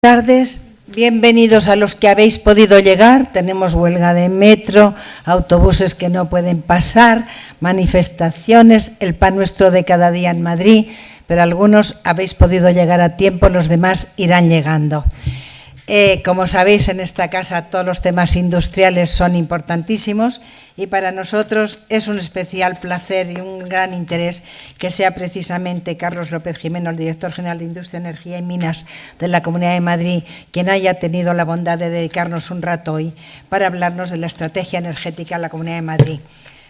Tardes, bienvenidos a los que habéis podido llegar. Tenemos huelga de metro, autobuses que no pueden pasar, manifestaciones, el pan nuestro de cada día en Madrid, pero algunos habéis podido llegar a tiempo, los demás irán llegando. Como sabéis, en esta casa todos los temas industriales son importantísimos y para nosotros es un especial placer y un gran interés que sea precisamente Carlos López Jimeno, el director general de Industria, Energía y Minas de la Comunidad de Madrid, quien haya tenido la bondad de dedicarnos un rato hoy para hablarnos de la estrategia energética de la Comunidad de Madrid.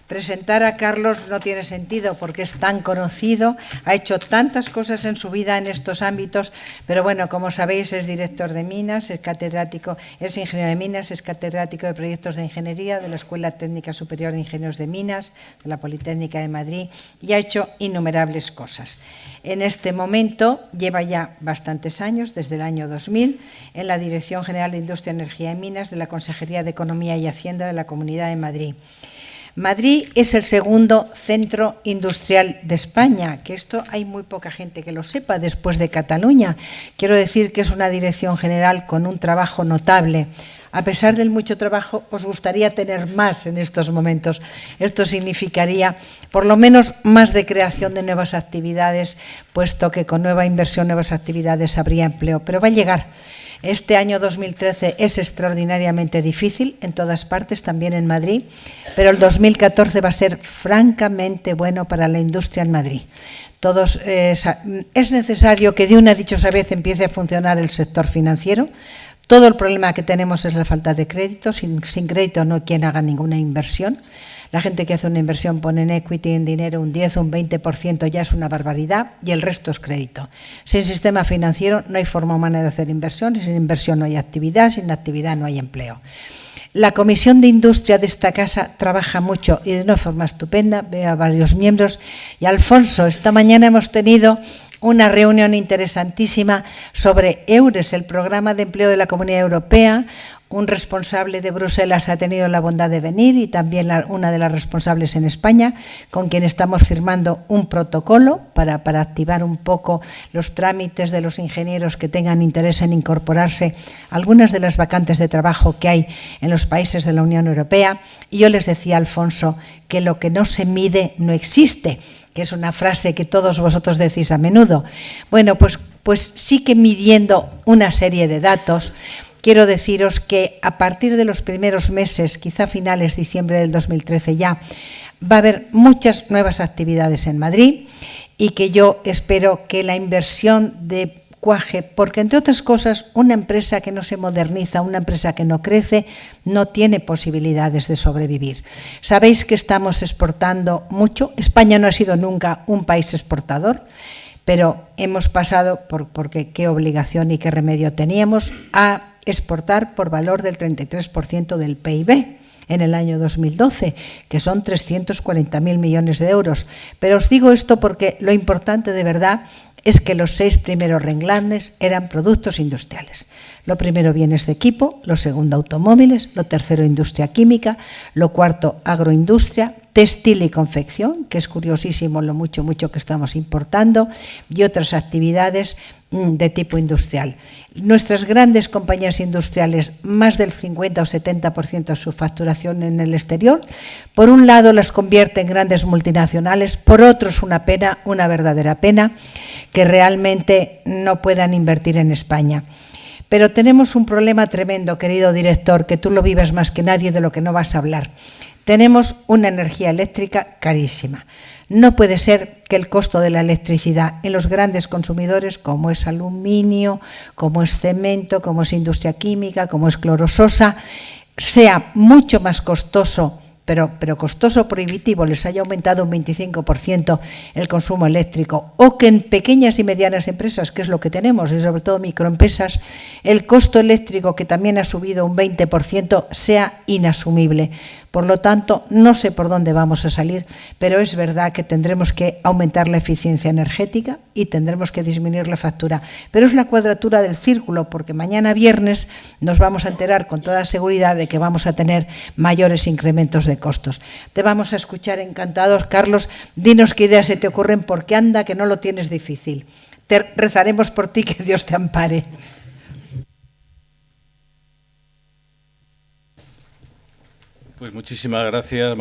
Presentar a Carlos no tiene sentido porque es tan conocido, ha hecho tantas cosas en su vida en estos ámbitos, pero bueno, como sabéis, es director de Minas, es catedrático, es ingeniero de Minas, es catedrático de proyectos de ingeniería de la Escuela Técnica Superior de Ingenieros de Minas, de la Politécnica de Madrid, y ha hecho innumerables cosas. En este momento lleva ya bastantes años, desde el año 2000, en la Dirección General de Industria, Energía y Minas de la Consejería de Economía y Hacienda de la Comunidad de Madrid. Madrid es el segundo centro industrial de España, que esto hay muy poca gente que lo sepa después de Cataluña. Quiero decir que es una dirección general con un trabajo notable. A pesar del mucho trabajo, os gustaría tener más en estos momentos. Esto significaría, por lo menos, más de creación de nuevas actividades, puesto que con nueva inversión, nuevas actividades habría empleo. Pero va a llegar. Este año 2013 es extraordinariamente difícil en todas partes, también en Madrid, pero el 2014 va a ser francamente bueno para la industria en Madrid. Es necesario que de una dichosa vez empiece a funcionar el sector financiero. Todo el problema que tenemos es la falta de crédito. Sin crédito no hay quien haga ninguna inversión. La gente que hace una inversión pone en equity, en dinero, un 10 o un 20%, ya es una barbaridad, y el resto es crédito. Sin sistema financiero no hay forma humana de hacer inversión, y sin inversión no hay actividad, sin actividad no hay empleo. La Comisión de Industria de esta casa trabaja mucho y de una forma estupenda. Veo a varios miembros. Y Alfonso, esta mañana hemos tenido una reunión interesantísima sobre EURES, el programa de empleo de la Comunidad Europea. Un responsable de Bruselas ha tenido la bondad de venir y también una de las responsables en España, con quien estamos firmando un protocolo para activar un poco los trámites de los ingenieros que tengan interés en incorporarse a algunas de las vacantes de trabajo que hay en los países de la Unión Europea. Y yo les decía, Alfonso, que lo que no se mide no existe, que es una frase que todos vosotros decís a menudo. Bueno, pues sí que midiendo una serie de datos. Quiero deciros que a partir de los primeros meses, quizá finales de diciembre del 2013 ya, va a haber muchas nuevas actividades en Madrid y que yo espero que la inversión de cuaje, porque entre otras cosas una empresa que no se moderniza, una empresa que no crece, no tiene posibilidades de sobrevivir. Sabéis que estamos exportando mucho. España no ha sido nunca un país exportador, pero hemos pasado, porque qué obligación y qué remedio teníamos, a exportar por valor del 33% del PIB en el año 2012, que son 340.000 millones de euros. Pero os digo esto porque lo importante de verdad es que los 6 primeros renglones eran productos industriales. Lo primero, bienes de equipo, lo segundo, automóviles, lo tercero, industria química, lo cuarto, agroindustria, textil y confección, que es curiosísimo lo mucho que estamos importando, y otras actividades de tipo industrial. Nuestras grandes compañías industriales, más del 50 o 70% de su facturación en el exterior, por un lado las convierte en grandes multinacionales, por otro es una pena, una verdadera pena, que realmente no puedan invertir en España. Pero tenemos un problema tremendo, querido director, que tú lo vives más que nadie, de lo que no vas a hablar. Tenemos una energía eléctrica carísima. No puede ser que el costo de la electricidad en los grandes consumidores, como es aluminio, como es cemento, como es industria química, como es clorososa, sea mucho más costoso, pero costoso prohibitivo, les haya aumentado un 25% el consumo eléctrico, o que en pequeñas y medianas empresas, que es lo que tenemos, y sobre todo microempresas, el costo eléctrico, que también ha subido un 20%, sea inasumible. Por lo tanto, no sé por dónde vamos a salir, pero es verdad que tendremos que aumentar la eficiencia energética y tendremos que disminuir la factura. Pero es la cuadratura del círculo, porque mañana viernes nos vamos a enterar con toda seguridad de que vamos a tener mayores incrementos de costos. Te vamos a escuchar encantados. Carlos, dinos qué ideas se te ocurren, porque anda que no lo tienes difícil. Rezaremos por ti, que Dios te ampare. Pues muchísimas gracias,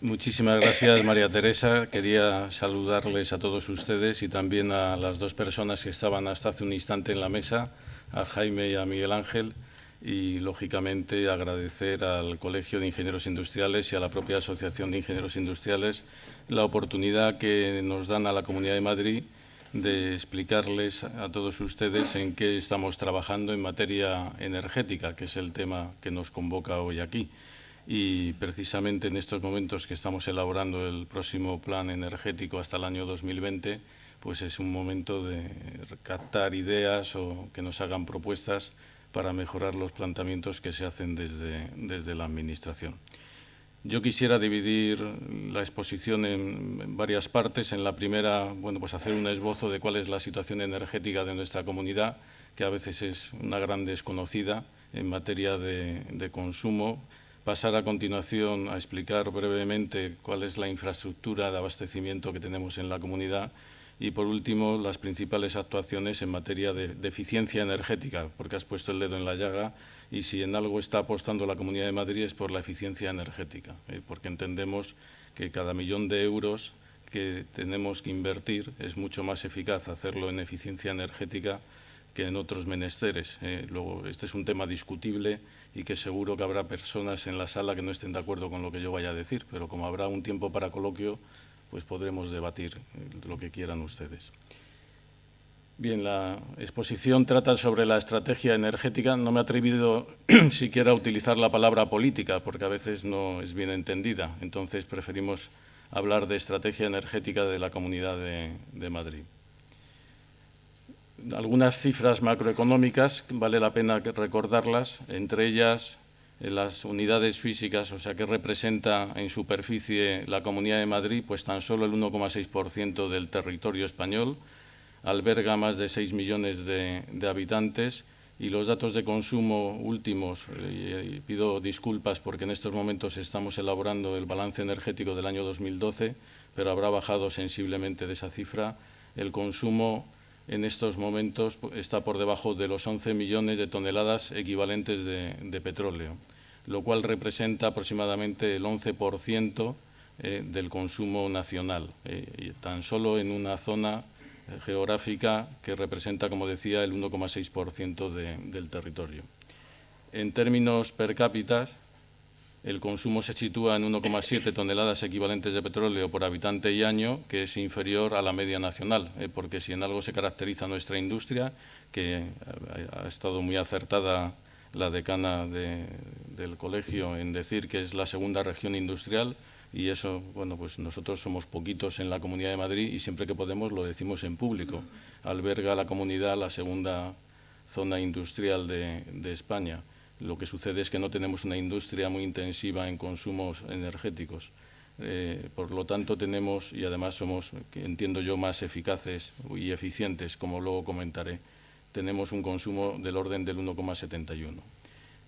Muchísimas gracias, María Teresa. Quería saludarles a todos ustedes y también a las dos personas que estaban hasta hace un instante en la mesa, a Jaime y a Miguel Ángel, y, lógicamente, agradecer al Colegio de Ingenieros Industriales y a la propia Asociación de Ingenieros Industriales la oportunidad que nos dan a la Comunidad de Madrid de explicarles a todos ustedes en qué estamos trabajando en materia energética, que es el tema que nos convoca hoy aquí. Y precisamente en estos momentos que estamos elaborando el próximo plan energético hasta el año 2020, pues es un momento de captar ideas o que nos hagan propuestas para mejorar los planteamientos que se hacen desde la Administración. Yo quisiera dividir la exposición en varias partes. En la primera, pues hacer un esbozo de cuál es la situación energética de nuestra comunidad, que a veces es una gran desconocida en materia de consumo. Pasar a continuación a explicar brevemente cuál es la infraestructura de abastecimiento que tenemos en la comunidad y, por último, las principales actuaciones en materia de eficiencia energética, porque has puesto el dedo en la llaga y si en algo está apostando la Comunidad de Madrid es por la eficiencia energética, porque entendemos que cada millón de euros que tenemos que invertir es mucho más eficaz hacerlo en eficiencia energética que en otros menesteres. Luego, este es un tema discutible y que seguro que habrá personas en la sala que no estén de acuerdo con lo que yo vaya a decir, pero como habrá un tiempo para coloquio, pues podremos debatir lo que quieran ustedes. Bien, la exposición trata sobre la estrategia energética. No me he atrevido siquiera a utilizar la palabra política, porque a veces no es bien entendida. Entonces, preferimos hablar de estrategia energética de la Comunidad de Madrid. Algunas cifras macroeconómicas, vale la pena recordarlas, entre ellas las unidades físicas, o sea, que representa en superficie la Comunidad de Madrid, pues tan solo el 1,6% del territorio español, alberga más de 6 millones de habitantes y los datos de consumo últimos, y pido disculpas porque en estos momentos estamos elaborando el balance energético del año 2012, pero habrá bajado sensiblemente de esa cifra. El consumo en estos momentos está por debajo de los 11 millones de toneladas equivalentes de petróleo, lo cual representa aproximadamente el 11% del consumo nacional, y tan solo en una zona geográfica que representa, como decía, el 1,6% del territorio. En términos per cápita, el consumo se sitúa en 1,7 toneladas equivalentes de petróleo por habitante y año, que es inferior a la media nacional, porque si en algo se caracteriza nuestra industria, que ha estado muy acertada la decana del colegio en decir que es la segunda región industrial, y eso, pues nosotros somos poquitos en la Comunidad de Madrid y siempre que podemos lo decimos en público. Alberga la comunidad la segunda zona industrial de España. Lo que sucede es que no tenemos una industria muy intensiva en consumos energéticos. Por lo tanto, tenemos, y además somos, entiendo yo, más eficaces y eficientes, como luego comentaré, tenemos un consumo del orden del 1,71.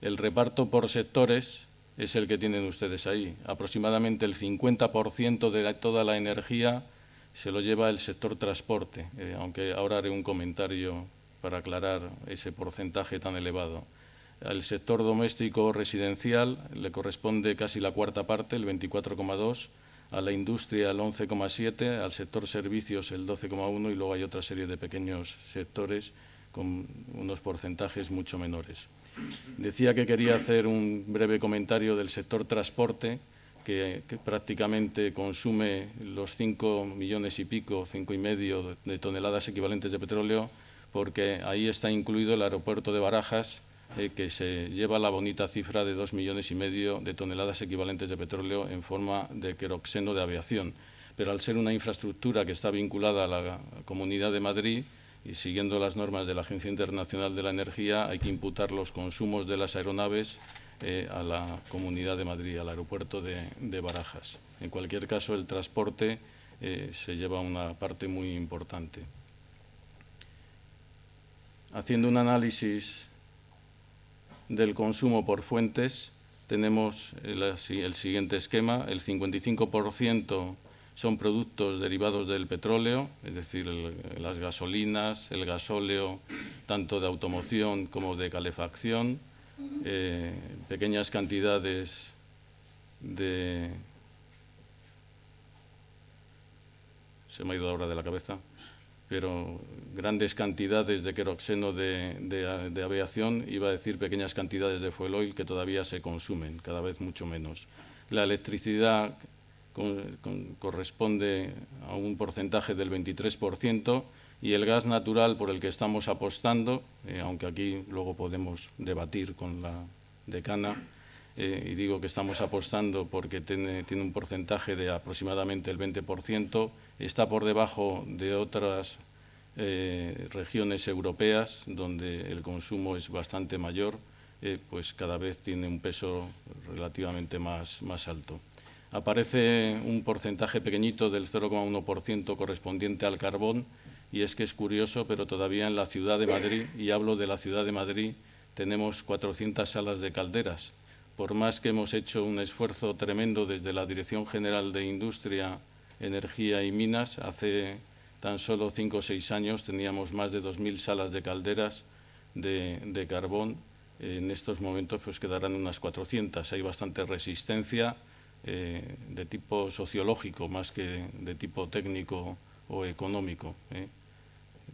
El reparto por sectores es el que tienen ustedes ahí. Aproximadamente el 50% de toda la energía se lo lleva el sector transporte, aunque ahora haré un comentario para aclarar ese porcentaje tan elevado. Al sector doméstico residencial le corresponde casi la cuarta parte, el 24,2%, a la industria el 11,7%, al sector servicios el 12,1% y luego hay otra serie de pequeños sectores con unos porcentajes mucho menores. Decía que quería hacer un breve comentario del sector transporte, que prácticamente consume los 5 millones y pico, 5,5 de toneladas equivalentes de petróleo, porque ahí está incluido el aeropuerto de Barajas, que se lleva la bonita cifra de 2,5 millones de toneladas equivalentes de petróleo en forma de queroxeno de aviación. Pero al ser una infraestructura que está vinculada a la Comunidad de Madrid y siguiendo las normas de la Agencia Internacional de la Energía, hay que imputar los consumos de las aeronaves a la Comunidad de Madrid, al aeropuerto de Barajas. En cualquier caso, el transporte se lleva una parte muy importante. Haciendo un análisis del consumo por fuentes, tenemos el siguiente esquema. El 55% son productos derivados del petróleo, es decir, las gasolinas, el gasóleo, tanto de automoción como de calefacción. pequeñas cantidades de... Se me ha ido la hora de la cabeza, pero grandes cantidades de queroxeno de aviación, iba a decir pequeñas cantidades de fuel oil que todavía se consumen, cada vez mucho menos. La electricidad corresponde a un porcentaje del 23% y el gas natural por el que estamos apostando, aunque aquí luego podemos debatir con la decana, y digo que estamos apostando porque tiene un porcentaje de aproximadamente el 20%, está por debajo de otras regiones europeas donde el consumo es bastante mayor, pues cada vez tiene un peso relativamente más alto. Aparece un porcentaje pequeñito del 0,1% correspondiente al carbón, y es que es curioso, pero todavía en la ciudad de Madrid, y hablo de la ciudad de Madrid, tenemos 400 salas de calderas. Por más que hemos hecho un esfuerzo tremendo desde la Dirección General de Industria, Energía y Minas, hace tan solo 5 o 6 años teníamos más de 2.000 salas de calderas de carbón. En estos momentos pues quedarán unas 400. Hay bastante resistencia de tipo sociológico más que de tipo técnico o económico.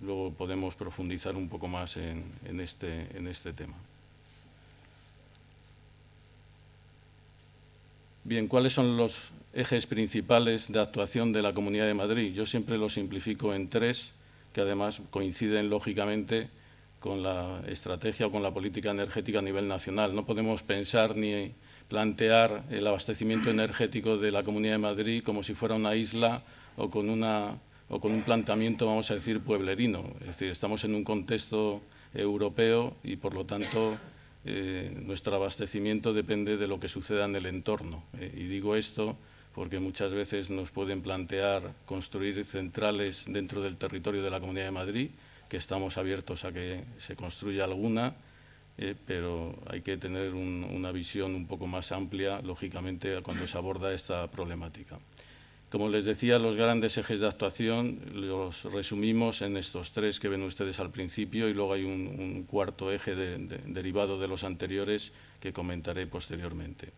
Luego podemos profundizar un poco más en este tema. Bien, ¿cuáles son los ejes principales de actuación de la Comunidad de Madrid? Yo siempre lo simplifico en 3, que además coinciden lógicamente con la estrategia o con la política energética a nivel nacional. No podemos pensar ni plantear el abastecimiento energético de la Comunidad de Madrid como si fuera una isla o con un planteamiento, vamos a decir, pueblerino. Es decir, estamos en un contexto europeo y, por lo tanto, nuestro abastecimiento depende de lo que suceda en el entorno. Y digo esto porque muchas veces nos pueden plantear construir centrales dentro del territorio de la Comunidad de Madrid, que estamos abiertos a que se construya alguna, pero hay que tener una visión un poco más amplia, lógicamente, cuando se aborda esta problemática. Como les decía, los grandes ejes de actuación los resumimos en estos 3 que ven ustedes al principio, y luego hay un cuarto eje derivado de los anteriores que comentaré posteriormente.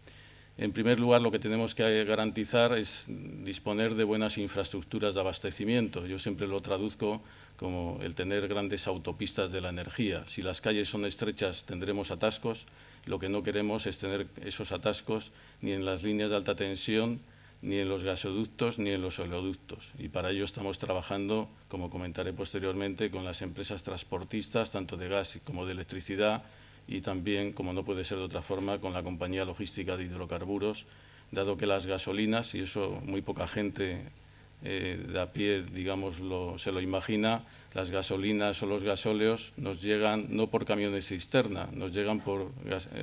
En primer lugar, lo que tenemos que garantizar es disponer de buenas infraestructuras de abastecimiento. Yo siempre lo traduzco como el tener grandes autopistas de la energía. Si las calles son estrechas, tendremos atascos. Lo que no queremos es tener esos atascos ni en las líneas de alta tensión, ni en los gasoductos, ni en los oleoductos. Y para ello estamos trabajando, como comentaré posteriormente, con las empresas transportistas, tanto de gas como de electricidad, y también, como no puede ser de otra forma, con la compañía logística de hidrocarburos, dado que las gasolinas, y eso muy poca gente de a pie, digamos, se lo imagina, las gasolinas o los gasóleos nos llegan no por camiones cisterna, nos llegan por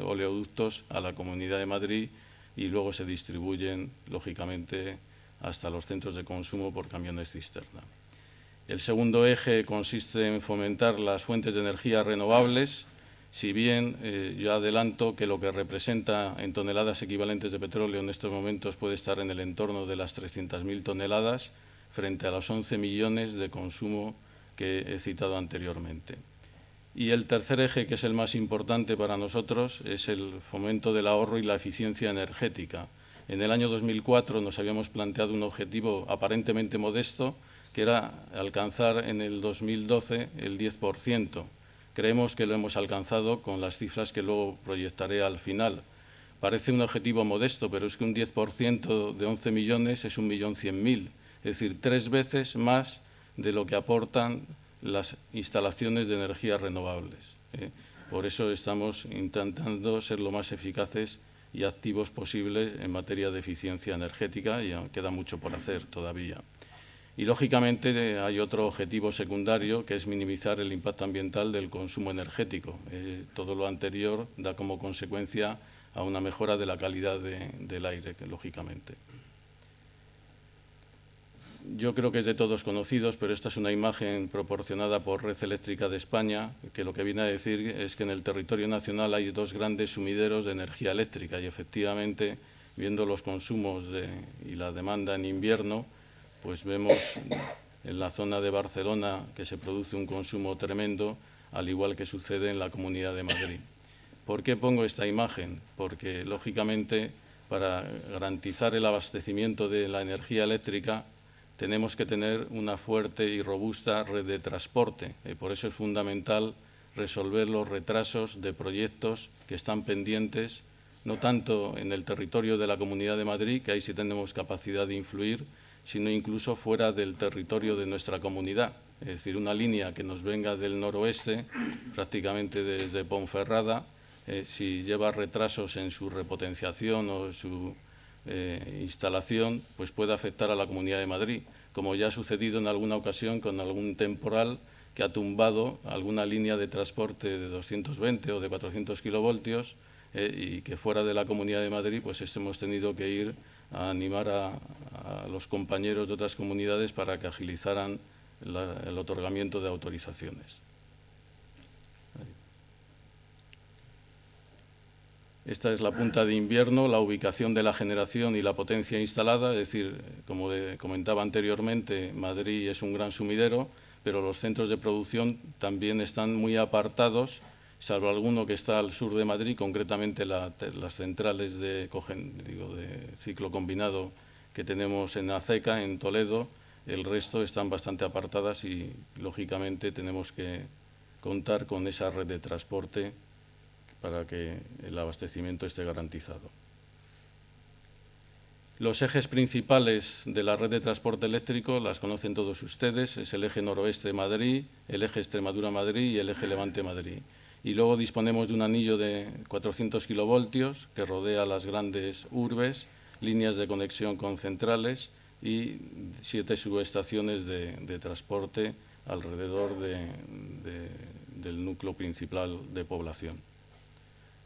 oleoductos a la Comunidad de Madrid, y luego se distribuyen, lógicamente, hasta los centros de consumo por camiones cisterna. El segundo eje consiste en fomentar las fuentes de energía renovables. Si bien yo adelanto que lo que representa en toneladas equivalentes de petróleo en estos momentos puede estar en el entorno de las 300.000 toneladas, frente a los 11 millones de consumo que he citado anteriormente. Y el tercer eje, que es el más importante para nosotros, es el fomento del ahorro y la eficiencia energética. En el año 2004 nos habíamos planteado un objetivo aparentemente modesto, que era alcanzar en el 2012 el 10%. Creemos que lo hemos alcanzado con las cifras que luego proyectaré al final. Parece un objetivo modesto, pero es que un 10% de 11 millones es 1.100.000, es decir, 3 veces más de lo que aportan las instalaciones de energías renovables. Por eso estamos intentando ser lo más eficaces y activos posible en materia de eficiencia energética, y queda mucho por hacer todavía. Y, lógicamente, hay otro objetivo secundario, que es minimizar el impacto ambiental del consumo energético. Todo lo anterior da como consecuencia a una mejora de la calidad del aire, lógicamente. Yo creo que es de todos conocidos, pero esta es una imagen proporcionada por Red Eléctrica de España, que lo que viene a decir es que en el territorio nacional hay 2 grandes sumideros de energía eléctrica, y efectivamente, viendo los consumos y la demanda en invierno, pues vemos en la zona de Barcelona que se produce un consumo tremendo, al igual que sucede en la Comunidad de Madrid. ¿Por qué pongo esta imagen? Porque, lógicamente, para garantizar el abastecimiento de la energía eléctrica tenemos que tener una fuerte y robusta red de transporte. Por eso es fundamental resolver los retrasos de proyectos que están pendientes, no tanto en el territorio de la Comunidad de Madrid, que ahí sí tenemos capacidad de influir, sino incluso fuera del territorio de nuestra comunidad. Es decir, una línea que nos venga del noroeste, prácticamente desde Ponferrada, si lleva retrasos en su repotenciación o su instalación, pues puede afectar a la Comunidad de Madrid, como ya ha sucedido en alguna ocasión con algún temporal que ha tumbado alguna línea de transporte de 220 o de 400 kilovoltios y que fuera de la Comunidad de Madrid pues hemos tenido que ir a animar a los compañeros de otras comunidades para que agilizaran el otorgamiento de autorizaciones. Esta es la punta de invierno, la ubicación de la generación y la potencia instalada, es decir, como comentaba anteriormente, Madrid es un gran sumidero, pero los centros de producción también están muy apartados, salvo alguno que está al sur de Madrid, concretamente las centrales de ciclo combinado que tenemos en Aceca, en Toledo. El resto están bastante apartadas y, lógicamente, tenemos que contar con esa red de transporte para que el abastecimiento esté garantizado. Los ejes principales de la red de transporte eléctrico las conocen todos ustedes, es el eje noroeste-Madrid, el eje Extremadura-Madrid y el eje Levante-Madrid. Y luego disponemos de un anillo de 400 kilovoltios que rodea las grandes urbes, líneas de conexión con centrales y 7 subestaciones de transporte alrededor del núcleo principal de población.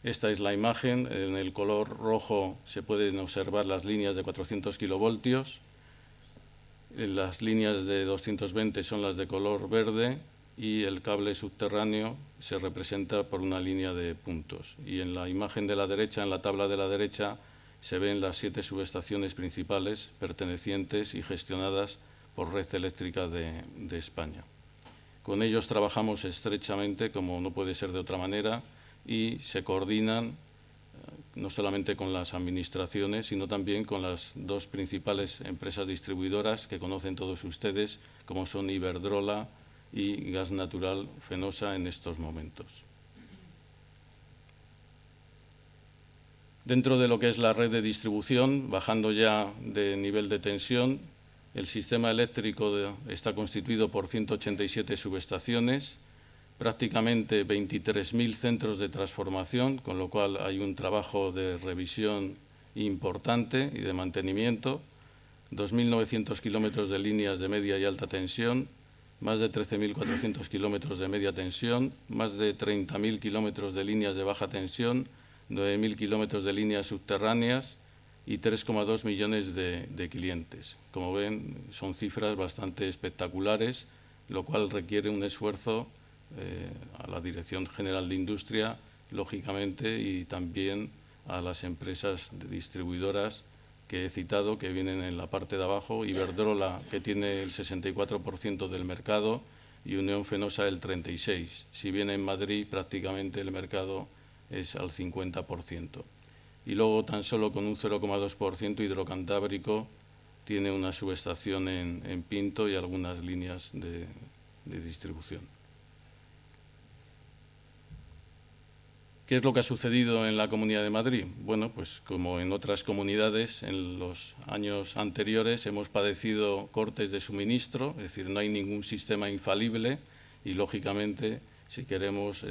Esta es la imagen, en el color rojo se pueden observar las líneas de 400 kilovoltios, las líneas de 220 son las de color verde y el cable subterráneo se representa por una línea de puntos. Y en la imagen de la derecha, en la tabla de la derecha, se ven las 7 subestaciones principales pertenecientes y gestionadas por Red Eléctrica de España. Con ellos trabajamos estrechamente, como no puede ser de otra manera, y se coordinan no solamente con las administraciones, sino también con las 2 principales empresas distribuidoras que conocen todos ustedes, como son Iberdrola y Gas Natural Fenosa en estos momentos. Dentro de lo que es la red de distribución, bajando ya de nivel de tensión, el sistema eléctrico está constituido por 187 subestaciones, prácticamente 23.000 centros de transformación, con lo cual hay un trabajo de revisión importante y de mantenimiento, 2.900 kilómetros de líneas de media y alta tensión, más de 13.400 kilómetros de media tensión, más de 30.000 kilómetros de líneas de baja tensión, 9.000 kilómetros de líneas subterráneas y 3,2 millones de clientes. Como ven, son cifras bastante espectaculares, lo cual requiere un esfuerzo a la Dirección General de Industria, lógicamente, y también a las empresas distribuidoras que he citado, que vienen en la parte de abajo, Iberdrola, que tiene el 64% del mercado, y Unión Fenosa el 36%. Si bien en Madrid prácticamente el mercado es al 50%. Y luego, tan solo con un 0,2%, Hidrocantábrico tiene una subestación en Pinto y algunas líneas de distribución. ¿Qué es lo que ha sucedido en la Comunidad de Madrid? Bueno, pues como en otras comunidades, en los años anteriores hemos padecido cortes de suministro, es decir, no hay ningún sistema infalible y, lógicamente, si queremos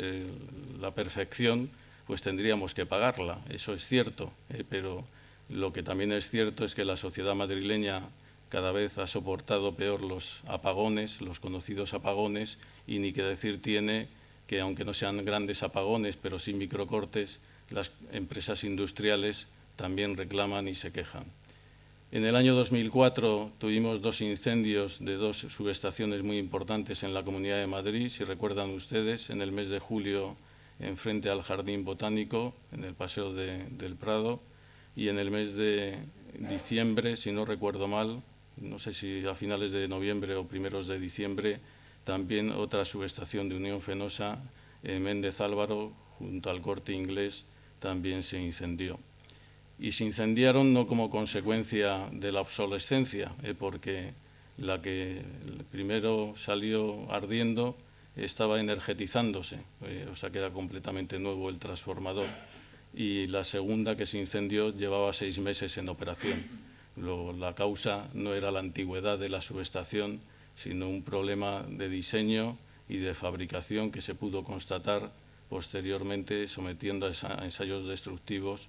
la perfección, pues tendríamos que pagarla. Eso es cierto, pero lo que también es cierto es que la sociedad madrileña cada vez ha soportado peor los apagones, los conocidos apagones, y ni que decir tiene que, aunque no sean grandes apagones, pero sí microcortes, las empresas industriales también reclaman y se quejan. En el año 2004 tuvimos 2 incendios de 2 subestaciones muy importantes en la Comunidad de Madrid, si recuerdan ustedes, en el mes de julio enfrente al Jardín Botánico, en el Paseo del Prado, y en el mes de diciembre, si no recuerdo mal, no sé si a finales de noviembre o primeros de diciembre, también otra subestación de Unión Fenosa, Méndez Álvaro, junto al Corte Inglés, también se incendió. Y se incendiaron no como consecuencia de la obsolescencia, porque la que primero salió ardiendo estaba energetizándose, o sea que era completamente nuevo el transformador. Y la segunda, que se incendió, llevaba 6 meses en operación. La causa no era la antigüedad de la subestación, sino un problema de diseño y de fabricación que se pudo constatar posteriormente, sometiendo a ensayos destructivos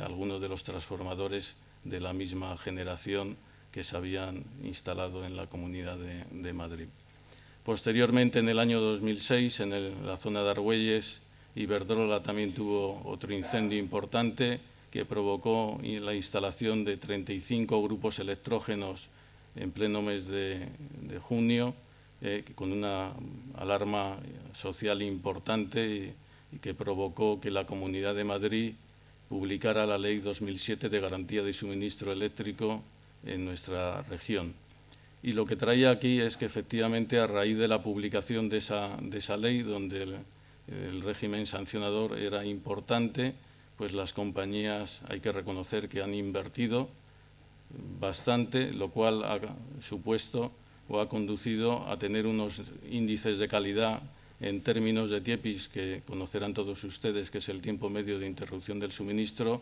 algunos de los transformadores de la misma generación que se habían instalado en la Comunidad de Madrid. Posteriormente, en el año 2006, en la zona de Argüelles, Iberdrola también tuvo otro incendio importante que provocó la instalación de 35 grupos electrógenos en pleno mes de junio, con una alarma social importante y que provocó que la Comunidad de Madrid publicara la Ley 2007 de Garantía de Suministro Eléctrico en nuestra región. Y lo que traía aquí es que efectivamente, a raíz de la publicación de esa ley, donde el régimen sancionador era importante, pues las compañías, hay que reconocer que han invertido bastante, lo cual ha supuesto o ha conducido a tener unos índices de calidad en términos de TIEPIs, que conocerán todos ustedes, que es el tiempo medio de interrupción del suministro,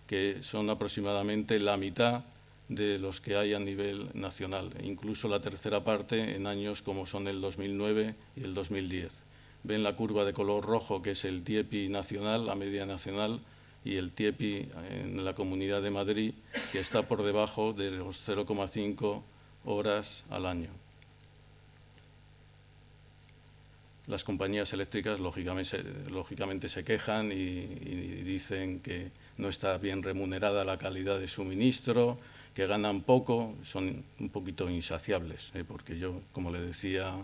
que son aproximadamente la mitad de los que hay a nivel nacional, e incluso la tercera parte en años como son el 2009 y el 2010. Ven la curva de color rojo, que es el TIEPI nacional, la media nacional, y el TIEPI en la Comunidad de Madrid, que está por debajo de los 0,5 horas al año. Las compañías eléctricas lógicamente se quejan y dicen que no está bien remunerada la calidad de suministro, que ganan poco, son un poquito insaciables, porque yo, como le decía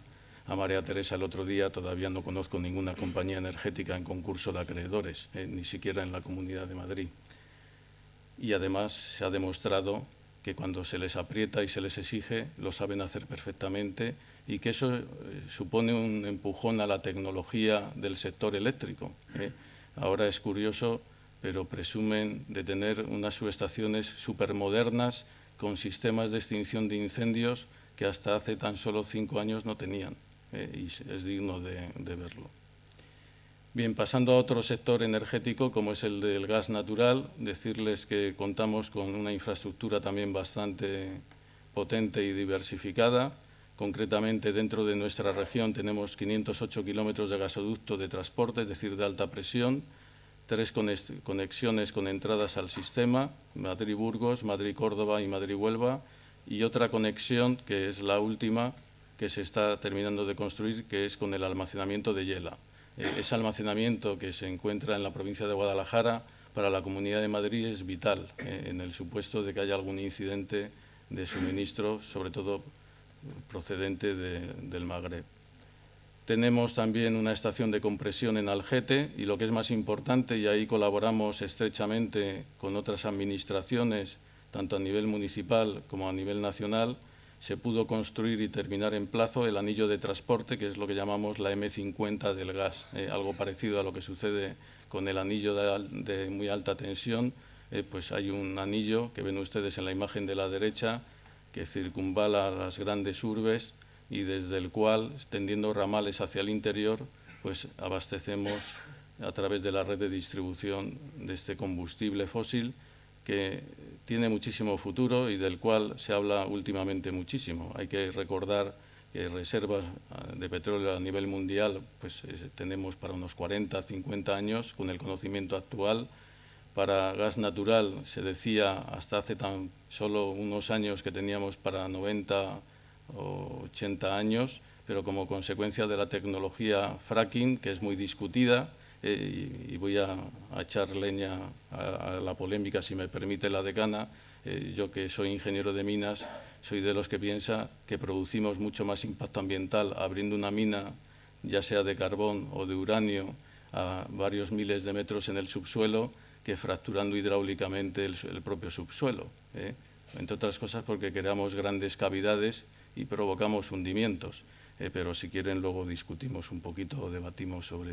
a María Teresa el otro día, todavía no conozco ninguna compañía energética en concurso de acreedores, ni siquiera en la Comunidad de Madrid. Y además se ha demostrado que cuando se les aprieta y se les exige, lo saben hacer perfectamente, y que eso supone un empujón a la tecnología del sector eléctrico. Ahora es curioso, pero presumen de tener unas subestaciones supermodernas con sistemas de extinción de incendios que hasta hace tan solo 5 años no tenían, y es digno de verlo. Bien, pasando a otro sector energético, como es el del gas natural, decirles que contamos con una infraestructura también bastante potente y diversificada. Concretamente, dentro de nuestra región tenemos 508 kilómetros de gasoducto de transporte, es decir, de alta presión, 3 conexiones con entradas al sistema, Madrid-Burgos, Madrid-Córdoba y Madrid-Huelva, y otra conexión, que es la última, que se está terminando de construir, que es con el almacenamiento de Yela. Ese almacenamiento, que se encuentra en la provincia de Guadalajara, para la Comunidad de Madrid es vital, en el supuesto de que haya algún incidente de suministro, sobre todo procedente del Magreb. Tenemos también una estación de compresión en Algete, y lo que es más importante, y ahí colaboramos estrechamente con otras administraciones, tanto a nivel municipal como a nivel nacional, se pudo construir y terminar en plazo el anillo de transporte, que es lo que llamamos la M50 del gas, algo parecido a lo que sucede con el anillo de muy alta tensión. Pues hay un anillo que ven ustedes en la imagen de la derecha, que circunvala las grandes urbes, y desde el cual, extendiendo ramales hacia el interior, pues abastecemos a través de la red de distribución de este combustible fósil, que tiene muchísimo futuro y del cual se habla últimamente muchísimo. Hay que recordar que reservas de petróleo a nivel mundial pues tenemos para unos 40, 50 años con el conocimiento actual. Para gas natural se decía hasta hace tan solo unos años que teníamos para 90 o 80 años, pero como consecuencia de la tecnología fracking, que es muy discutida, y voy a echar leña a la polémica, si me permite la decana, yo que soy ingeniero de minas, soy de los que piensa que producimos mucho más impacto ambiental abriendo una mina, ya sea de carbón o de uranio, a varios miles de metros en el subsuelo, que fracturando hidráulicamente el propio subsuelo. Entre otras cosas porque creamos grandes cavidades y provocamos hundimientos. Pero si quieren luego discutimos un poquito o debatimos sobre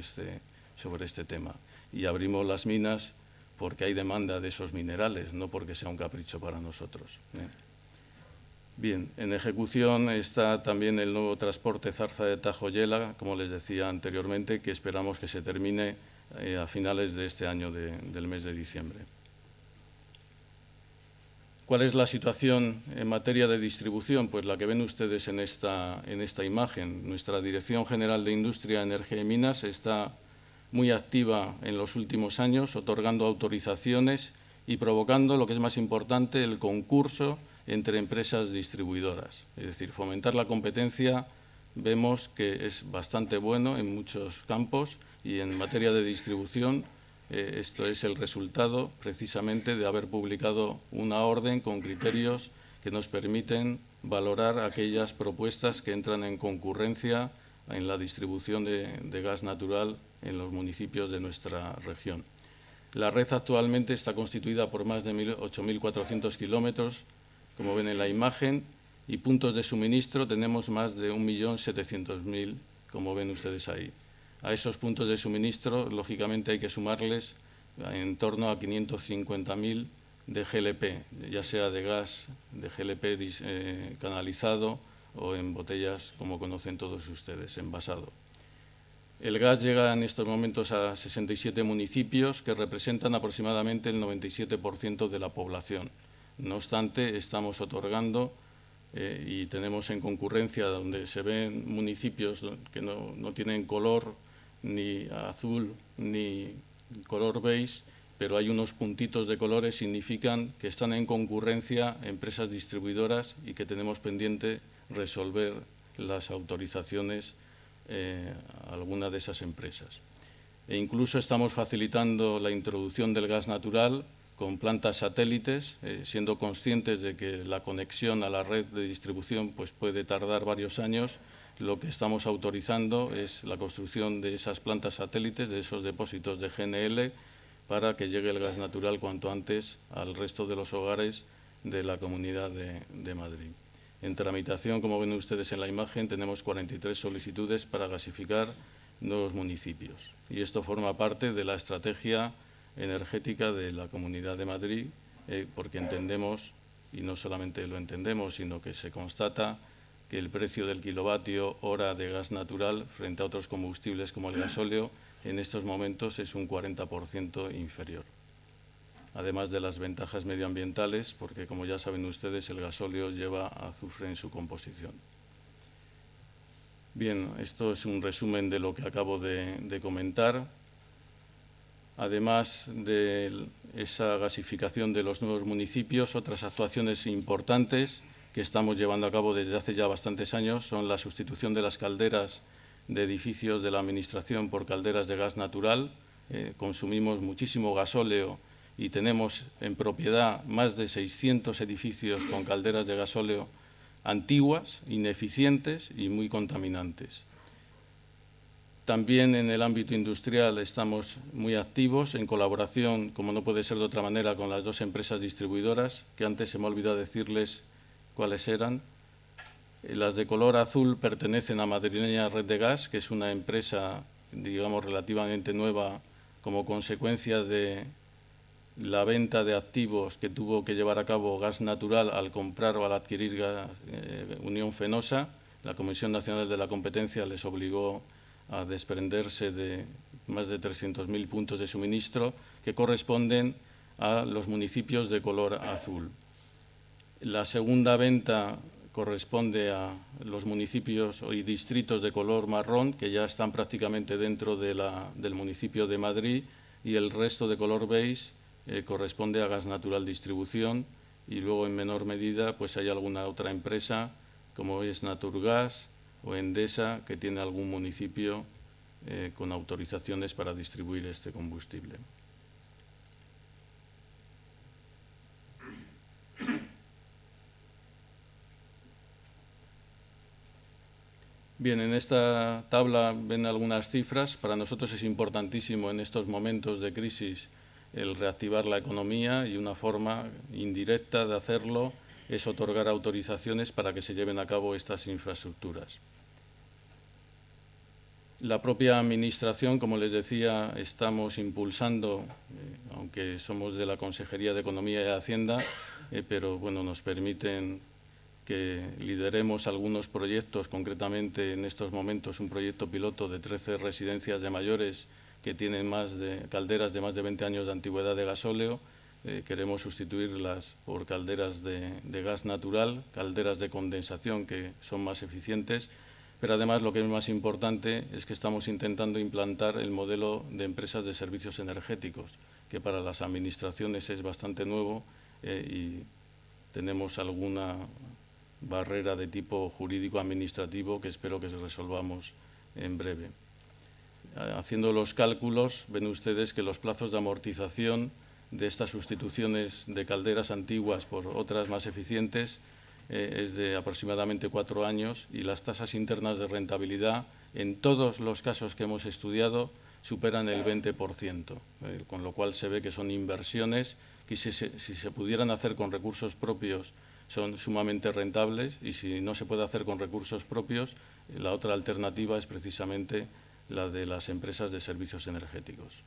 sobre este tema. Y abrimos las minas porque hay demanda de esos minerales, no porque sea un capricho para nosotros. Bien, en ejecución está también el nuevo transporte Zarza de Tajo-Yela, como les decía anteriormente, que esperamos que se termine a finales de este año del mes de diciembre. ¿Cuál es la situación en materia de distribución? Pues la que ven ustedes en esta imagen. Nuestra Dirección General de Industria, Energía y Minas está muy activa en los últimos años, otorgando autorizaciones y provocando, lo que es más importante, el concurso entre empresas distribuidoras. Es decir, fomentar la competencia vemos que es bastante bueno en muchos campos y en materia de distribución esto es el resultado precisamente de haber publicado una orden con criterios que nos permiten valorar aquellas propuestas que entran en concurrencia en la distribución de gas natural en los municipios de nuestra región. La red actualmente está constituida por más de 8.400 kilómetros, como ven en la imagen, y puntos de suministro tenemos más de 1.700.000, como ven ustedes ahí. A esos puntos de suministro, lógicamente, hay que sumarles en torno a 550.000 de GLP, ya sea de gas de GLP canalizado o en botellas, como conocen todos ustedes, envasado. El gas llega en estos momentos a 67 municipios que representan aproximadamente el 97% de la población. No obstante, estamos otorgando y tenemos en concurrencia donde se ven municipios que no tienen color ni azul ni color beige, pero hay unos puntitos de colores, significan que están en concurrencia empresas distribuidoras y que tenemos pendiente resolver las autorizaciones a alguna de esas empresas. E incluso estamos facilitando la introducción del gas natural con plantas satélites, siendo conscientes de que la conexión a la red de distribución pues, puede tardar varios años. Lo que estamos autorizando es la construcción de esas plantas satélites, de esos depósitos de GNL, para que llegue el gas natural cuanto antes al resto de los hogares de la Comunidad de Madrid. En tramitación, como ven ustedes en la imagen, tenemos 43 solicitudes para gasificar nuevos municipios. Y esto forma parte de la estrategia energética de la Comunidad de Madrid, porque entendemos, y no solamente lo entendemos, sino que se constata que el precio del kilovatio hora de gas natural frente a otros combustibles como el gasóleo en estos momentos es un 40% inferior. Además de las ventajas medioambientales, porque como ya saben ustedes, el gasóleo lleva azufre en su composición. Bien, esto es un resumen de lo que acabo de comentar. Además de esa gasificación de los nuevos municipios, otras actuaciones importantes que estamos llevando a cabo desde hace ya bastantes años son la sustitución de las calderas de edificios de la Administración por calderas de gas natural. Consumimos muchísimo gasóleo y tenemos en propiedad más de 600 edificios con calderas de gasóleo antiguas, ineficientes y muy contaminantes. También en el ámbito industrial estamos muy activos en colaboración, como no puede ser de otra manera, con las dos empresas distribuidoras, que antes se me ha olvidado decirles cuáles eran. Las de color azul pertenecen a Madrileña Red de Gas, que es una empresa, digamos, relativamente nueva como consecuencia de la venta de activos que tuvo que llevar a cabo Gas Natural al comprar o al adquirir Unión Fenosa. La Comisión Nacional de la Competencia les obligó a desprenderse de más de 300.000 puntos de suministro que corresponden a los municipios de color azul. La segunda venta corresponde a los municipios y distritos de color marrón, que ya están prácticamente dentro del municipio de Madrid, y el resto de color beige corresponde a Gas Natural Distribución, y luego en menor medida pues hay alguna otra empresa como es Naturgas o Endesa, que tiene algún municipio con autorizaciones para distribuir este combustible. Bien, en esta tabla ven algunas cifras. Para nosotros es importantísimo en estos momentos de crisis el reactivar la economía, y una forma indirecta de hacerlo es otorgar autorizaciones para que se lleven a cabo estas infraestructuras. La propia Administración, como les decía, estamos impulsando, aunque somos de la Consejería de Economía y Hacienda, pero bueno, nos permiten que lideremos algunos proyectos, concretamente en estos momentos un proyecto piloto de 13 residencias de mayores que tienen calderas de más de 20 años de antigüedad de gasóleo. Queremos sustituirlas por calderas de gas natural, calderas de condensación que son más eficientes, pero además lo que es más importante es que estamos intentando implantar el modelo de empresas de servicios energéticos, que para las administraciones es bastante nuevo y tenemos alguna barrera de tipo jurídico-administrativo que espero que resolvamos en breve. Haciendo los cálculos, ven ustedes que los plazos de amortización de estas sustituciones de calderas antiguas por otras más eficientes es de aproximadamente 4 años y las tasas internas de rentabilidad, en todos los casos que hemos estudiado, superan el 20%, con lo cual se ve que son inversiones que si se pudieran hacer con recursos propios son sumamente rentables y si no se puede hacer con recursos propios, la otra alternativa es precisamente la de las empresas de servicios energéticos.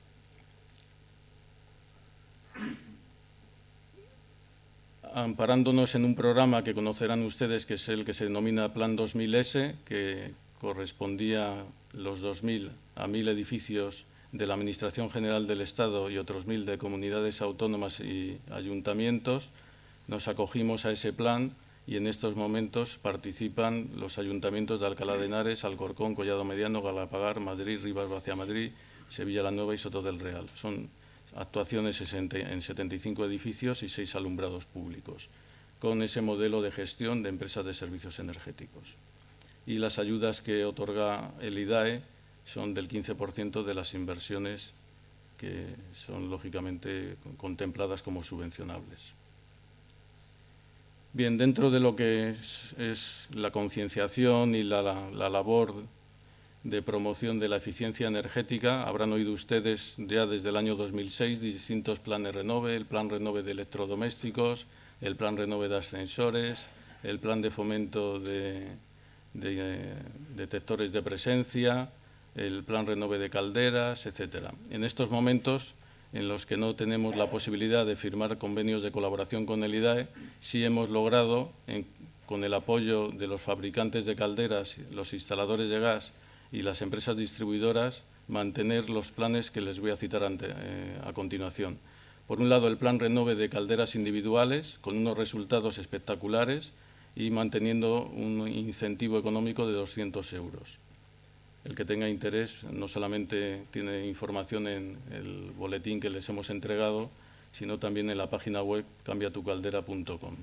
Amparándonos en un programa que conocerán ustedes, que es el que se denomina Plan 2000S, que correspondía los 2.000 a 1.000 edificios de la Administración General del Estado y otros 1.000 de comunidades autónomas y ayuntamientos, nos acogimos a ese plan y en estos momentos participan los ayuntamientos de Alcalá de Henares, Alcorcón, Collado Mediano, Galapagar, Madrid, Rivas-Vaciamadrid, Sevilla-la-Nueva y Soto del Real. Son actuaciones en 75 edificios y 6 alumbrados públicos, con ese modelo de gestión de empresas de servicios energéticos. Y las ayudas que otorga el IDAE son del 15% de las inversiones que son lógicamente contempladas como subvencionables. Bien, dentro de lo que es la concienciación y la labor de promoción de la eficiencia energética, habrán oído ustedes ya desde el año 2006 distintos planes Renove, el plan Renove de electrodomésticos, el plan Renove de ascensores, el plan de fomento de detectores de presencia, el plan Renove de calderas, etcétera. En estos momentos en los que no tenemos la posibilidad de firmar convenios de colaboración con el IDAE, sí hemos logrado, con el apoyo de los fabricantes de calderas, los instaladores de gas y las empresas distribuidoras, mantener los planes que les voy a citar a continuación. Por un lado, el plan Renove de calderas individuales, con unos resultados espectaculares y manteniendo un incentivo económico de 200 euros. El que tenga interés no solamente tiene información en el boletín que les hemos entregado, sino también en la página web cambiatucaldera.com.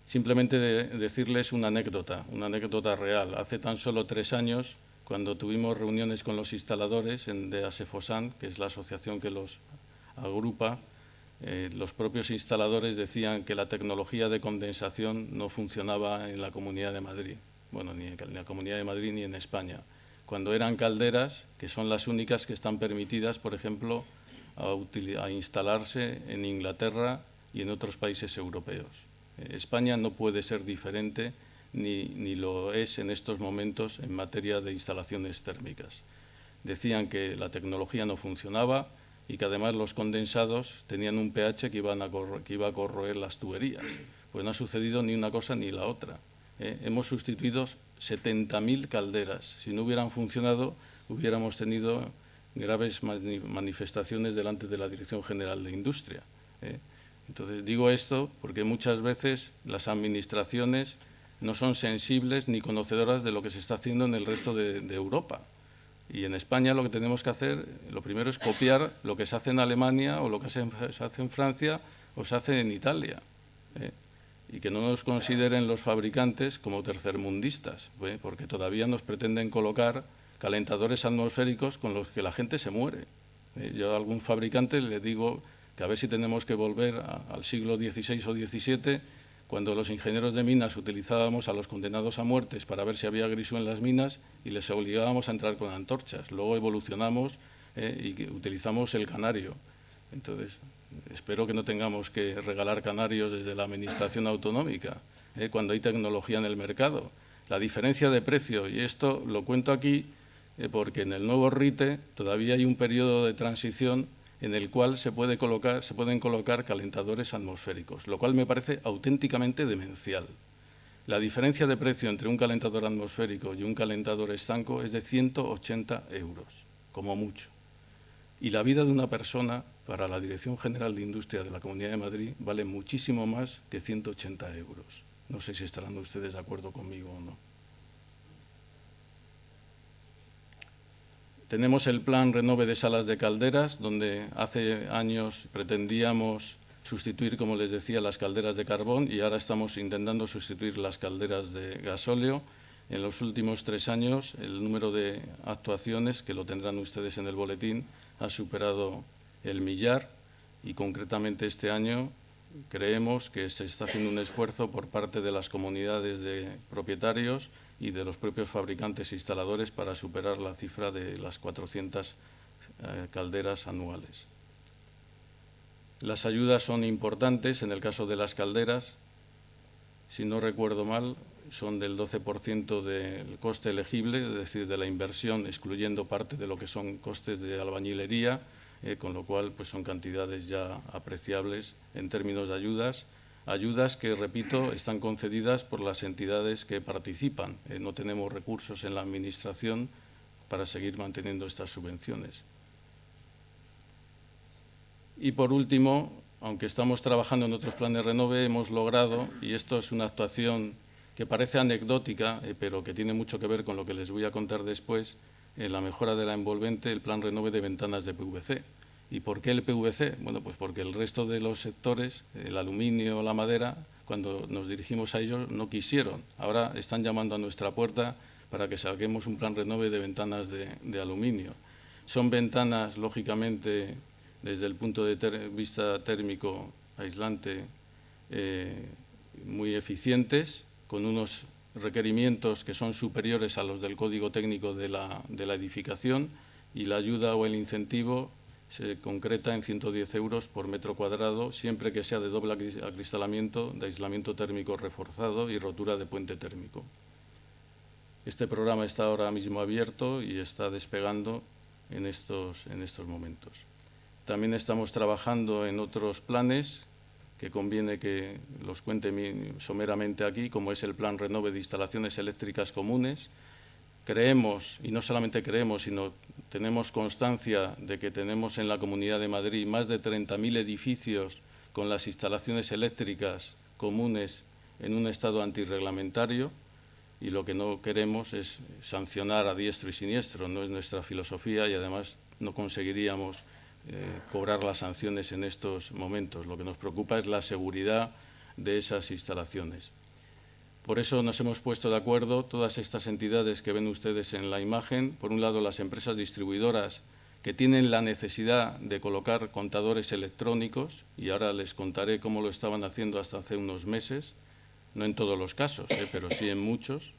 Simplemente decirles una anécdota real. Hace tan solo 3 años, cuando tuvimos reuniones con los instaladores de ASEFOSAN, que es la asociación que los agrupa, los propios instaladores decían que la tecnología de condensación no funcionaba en la Comunidad de Madrid. Bueno, ni en la Comunidad de Madrid ni en España. Cuando eran calderas, que son las únicas que están permitidas, por ejemplo, a instalarse en Inglaterra y en otros países europeos. España no puede ser diferente ni lo es en estos momentos en materia de instalaciones térmicas. Decían que la tecnología no funcionaba y que además los condensados tenían un pH que iba a corroer las tuberías. Pues no ha sucedido ni una cosa ni la otra. Hemos sustituido 70.000 calderas. Si no hubieran funcionado, hubiéramos tenido graves manifestaciones delante de la Dirección General de Industria. Entonces, digo esto porque muchas veces las administraciones no son sensibles ni conocedoras de lo que se está haciendo en el resto de Europa. Y en España lo que tenemos que hacer, lo primero es copiar lo que se hace en Alemania o lo que se hace en Francia o se hace en Italia. Y que no nos consideren los fabricantes como tercermundistas, porque todavía nos pretenden colocar calentadores atmosféricos con los que la gente se muere. Yo a algún fabricante le digo que a ver si tenemos que volver al siglo XVI o XVII, cuando los ingenieros de minas utilizábamos a los condenados a muertes para ver si había grisú en las minas y les obligábamos a entrar con antorchas. Luego evolucionamos y utilizamos el canario. Entonces, espero que no tengamos que regalar canarios desde la administración autonómica, cuando hay tecnología en el mercado. La diferencia de precio, y esto lo cuento aquí porque en el nuevo RITE todavía hay un periodo de transición en el cual se pueden colocar calentadores atmosféricos, lo cual me parece auténticamente demencial. La diferencia de precio entre un calentador atmosférico y un calentador estanco es de 180 euros, como mucho. Y la vida de una persona, para la Dirección General de Industria de la Comunidad de Madrid, vale muchísimo más que 180 euros. No sé si estarán ustedes de acuerdo conmigo o no. Tenemos el plan Renove de Salas de Calderas, donde hace años pretendíamos sustituir, como les decía, las calderas de carbón y ahora estamos intentando sustituir las calderas de gasóleo. En los últimos 3 años, el número de actuaciones, que lo tendrán ustedes en el boletín, ha superado el 1.000.000 y concretamente este año creemos que se está haciendo un esfuerzo por parte de las comunidades de propietarios y de los propios fabricantes e instaladores para superar la cifra de las 400 calderas anuales. Las ayudas son importantes. En el caso de las calderas, si no recuerdo mal, son del 12% del coste elegible, es decir, de la inversión, excluyendo parte de lo que son costes de albañilería, con lo cual pues son cantidades ya apreciables en términos de ayudas que, repito, están concedidas por las entidades que participan. No tenemos recursos en la Administración para seguir manteniendo estas subvenciones. Y por último, aunque estamos trabajando en otros planes Renove, hemos logrado, y esto es una actuación que parece anecdótica, pero que tiene mucho que ver con lo que les voy a contar después, la mejora de la envolvente, el plan Renove de ventanas de PVC. ¿Y por qué el PVC? Bueno, pues porque el resto de los sectores, el aluminio, la madera, cuando nos dirigimos a ellos no quisieron. Ahora están llamando a nuestra puerta para que saquemos un plan Renove de ventanas de aluminio. Son ventanas, lógicamente, desde el punto de vista térmico aislante, muy eficientes, con unos requerimientos que son superiores a los del Código Técnico de la edificación, y la ayuda o el incentivo se concreta en 110 euros por metro cuadrado, siempre que sea de doble acristalamiento, de aislamiento térmico reforzado y rotura de puente térmico. Este programa está ahora mismo abierto y está despegando en estos momentos. También estamos trabajando en otros planes que conviene que los cuente someramente aquí, como es el plan Renove de instalaciones eléctricas comunes. Creemos, y no solamente creemos, sino tenemos constancia de que tenemos en la Comunidad de Madrid más de 30.000 edificios con las instalaciones eléctricas comunes en un estado antirreglamentario, y lo que no queremos es sancionar a diestro y siniestro, no es nuestra filosofía, y además no conseguiríamos cobrar las sanciones en estos momentos. Lo que nos preocupa es la seguridad de esas instalaciones. Por eso nos hemos puesto de acuerdo todas estas entidades que ven ustedes en la imagen. Por un lado, las empresas distribuidoras que tienen la necesidad de colocar contadores electrónicos, y ahora les contaré cómo lo estaban haciendo hasta hace unos meses, no en todos los casos, pero sí en muchos.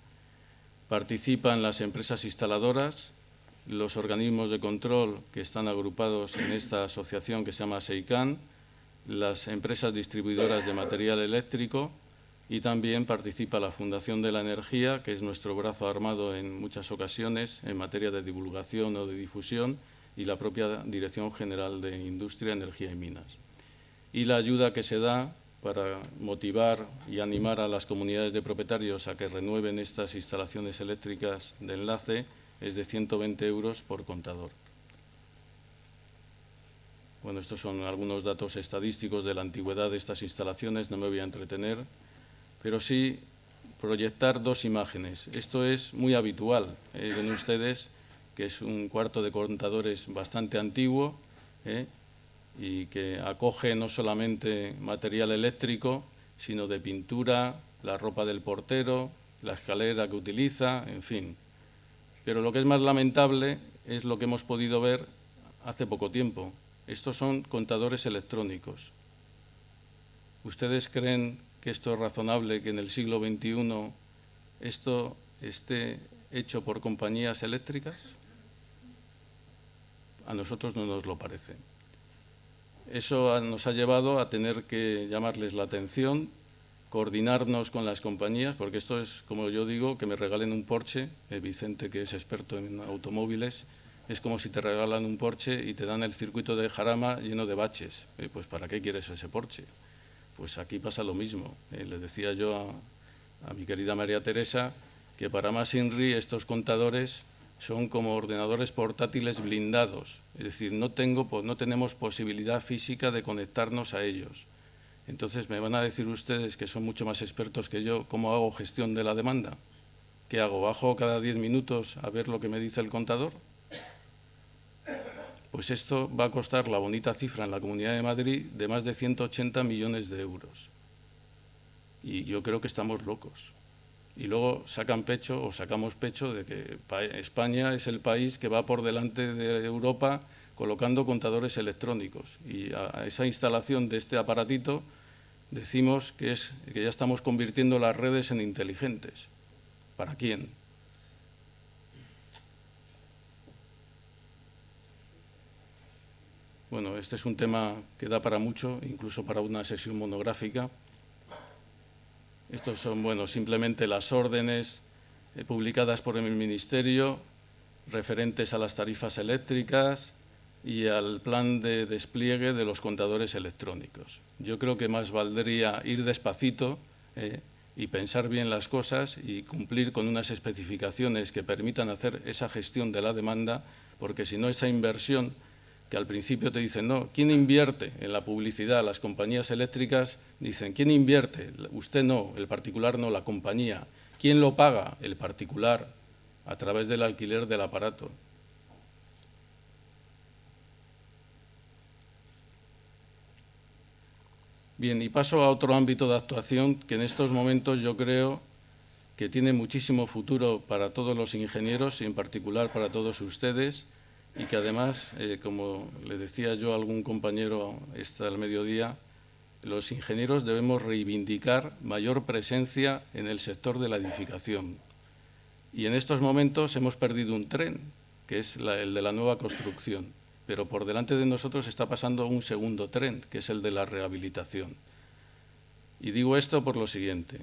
Participan las empresas instaladoras, los organismos de control que están agrupados en esta asociación que se llama SEICAN, las empresas distribuidoras de material eléctrico, y también participa la Fundación de la Energía, que es nuestro brazo armado en muchas ocasiones en materia de divulgación o de difusión, y la propia Dirección General de Industria, Energía y Minas. Y la ayuda que se da para motivar y animar a las comunidades de propietarios a que renueven estas instalaciones eléctricas de enlace es de 120 euros por contador. Bueno, estos son algunos datos estadísticos de la antigüedad de estas instalaciones, no me voy a entretener, pero sí proyectar dos imágenes. Esto es muy habitual. Ven ustedes que es un cuarto de contadores bastante antiguo, y que acoge no solamente material eléctrico, sino de pintura, la ropa del portero, la escalera que utiliza, en fin. Pero lo que es más lamentable es lo que hemos podido ver hace poco tiempo. Estos son contadores electrónicos. ¿Ustedes creen que esto es razonable, que en el siglo XXI esto esté hecho por compañías eléctricas? A nosotros no nos lo parece. Eso nos ha llevado a tener que llamarles la atención coordinarnos con las compañías, porque esto es, como yo digo, que me regalen un Porsche, Vicente, que es experto en automóviles, es como si te regalan un Porsche y te dan el circuito de Jarama lleno de baches. Pues ¿para qué quieres ese Porsche? Pues aquí pasa lo mismo. Le decía yo a mi querida María Teresa que para más INRI estos contadores son como ordenadores portátiles blindados, es decir, no tenemos posibilidad física de conectarnos a ellos. Entonces me van a decir ustedes, que son mucho más expertos que yo, ¿cómo hago gestión de la demanda? ¿Qué hago? ¿Bajo cada 10 minutos a ver lo que me dice el contador? Pues esto va a costar la bonita cifra en la Comunidad de Madrid de más de 180 millones de euros. Y yo creo que estamos locos. Y luego sacan pecho, o sacamos pecho, de que España es el país que va por delante de Europa colocando contadores electrónicos. Y a esa instalación de este aparatito decimos que ya estamos convirtiendo las redes en inteligentes. ¿Para quién? Bueno, este es un tema que da para mucho, incluso para una sesión monográfica. Estos son, bueno, simplemente las órdenes publicadas por el Ministerio referentes a las tarifas eléctricas y al plan de despliegue de los contadores electrónicos. Yo creo que más valdría ir despacito y pensar bien las cosas y cumplir con unas especificaciones que permitan hacer esa gestión de la demanda, porque si no, esa inversión que al principio te dicen, no, ¿quién invierte en la publicidad? Las compañías eléctricas dicen, ¿quién invierte? Usted no, el particular no, la compañía. ¿Quién lo paga? El particular, a través del alquiler del aparato. Bien, y paso a otro ámbito de actuación que en estos momentos yo creo que tiene muchísimo futuro para todos los ingenieros y en particular para todos ustedes, y que además, como le decía yo a algún compañero al mediodía, los ingenieros debemos reivindicar mayor presencia en el sector de la edificación. Y en estos momentos hemos perdido un tren, que es el de la nueva construcción, pero por delante de nosotros está pasando un segundo tren, que es el de la rehabilitación. Y digo esto por lo siguiente.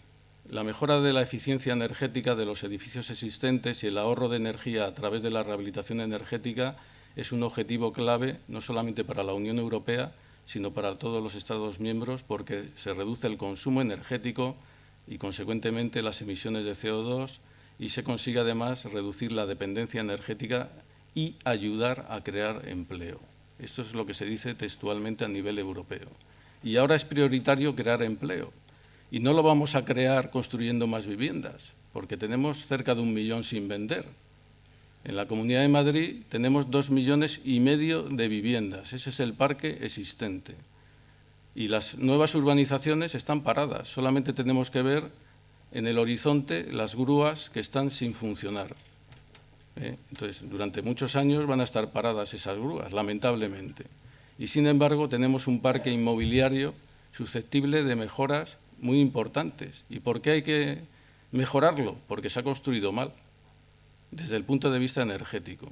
La mejora de la eficiencia energética de los edificios existentes y el ahorro de energía a través de la rehabilitación energética es un objetivo clave no solamente para la Unión Europea, sino para todos los Estados miembros, porque se reduce el consumo energético y, consecuentemente, las emisiones de CO2 y se consigue, además, reducir la dependencia energética y ayudar a crear empleo. Esto es lo que se dice textualmente a nivel europeo. Y ahora es prioritario crear empleo. Y no lo vamos a crear construyendo más viviendas, porque tenemos cerca de 1 millón sin vender. En la Comunidad de Madrid tenemos 2,5 millones de viviendas. Ese es el parque existente. Y las nuevas urbanizaciones están paradas. Solamente tenemos que ver en el horizonte las grúas que están sin funcionar. Entonces, durante muchos años van a estar paradas esas grúas, lamentablemente. Y, sin embargo, tenemos un parque inmobiliario susceptible de mejoras muy importantes. ¿Y por qué hay que mejorarlo? Porque se ha construido mal, desde el punto de vista energético.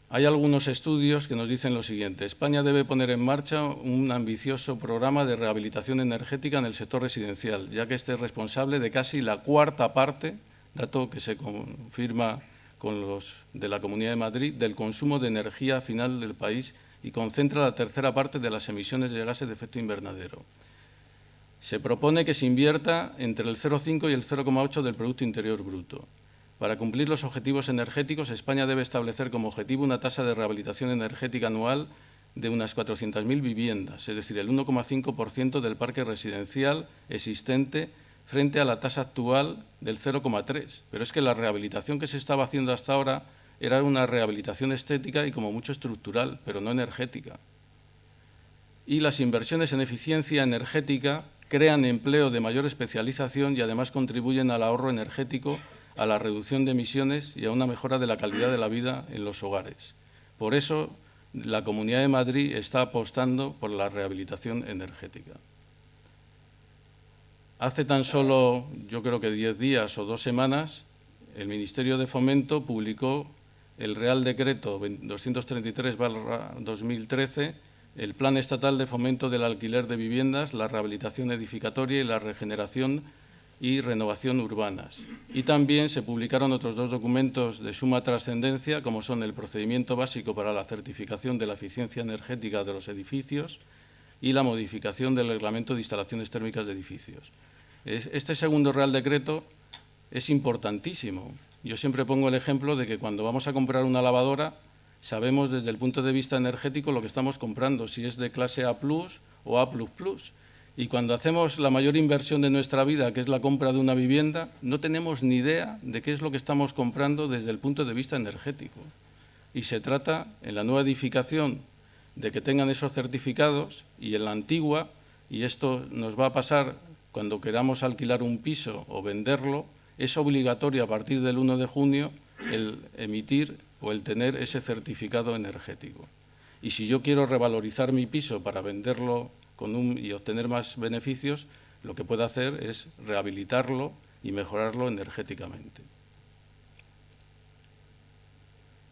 Hay algunos estudios que nos dicen lo siguiente: España debe poner en marcha un ambicioso programa de rehabilitación energética en el sector residencial, ya que este es responsable de casi la 1/4 parte, dato que se confirma con los de la Comunidad de Madrid, del consumo de energía final del país y concentra la 1/3 parte de las emisiones de gases de efecto invernadero. Se propone que se invierta entre el 0,5 y el 0,8 del Producto Interior Bruto. Para cumplir los objetivos energéticos, España debe establecer como objetivo una tasa de rehabilitación energética anual de unas 400.000 viviendas, es decir, el 1,5% del parque residencial existente frente a la tasa actual del 0,3%. Pero es que la rehabilitación que se estaba haciendo hasta ahora era una rehabilitación estética y como mucho estructural, pero no energética. Y las inversiones en eficiencia energética crean empleo de mayor especialización y además contribuyen al ahorro energético, a la reducción de emisiones y a una mejora de la calidad de la vida en los hogares. Por eso, la Comunidad de Madrid está apostando por la rehabilitación energética. Hace tan solo, yo creo que 10 días o 2 semanas, el Ministerio de Fomento publicó el Real Decreto 233/2013, el Plan Estatal de Fomento del Alquiler de Viviendas, la Rehabilitación Edificatoria y la Regeneración y Renovación Urbanas. Y también se publicaron otros 2 documentos de suma trascendencia, como son el Procedimiento Básico para la Certificación de la Eficiencia Energética de los Edificios y la modificación del Reglamento de Instalaciones Térmicas de Edificios. Este segundo Real Decreto es importantísimo. Yo siempre pongo el ejemplo de que cuando vamos a comprar una lavadora, sabemos desde el punto de vista energético lo que estamos comprando, si es de clase A+ o A++. Y cuando hacemos la mayor inversión de nuestra vida, que es la compra de una vivienda, no tenemos ni idea de qué es lo que estamos comprando desde el punto de vista energético. Y se trata, en la nueva edificación, de que tengan esos certificados, y en la antigua, y esto nos va a pasar cuando queramos alquilar un piso o venderlo, es obligatorio a partir del 1 de junio el emitir o el tener ese certificado energético. Y si yo quiero revalorizar mi piso para venderlo y obtener más beneficios, lo que puedo hacer es rehabilitarlo y mejorarlo energéticamente.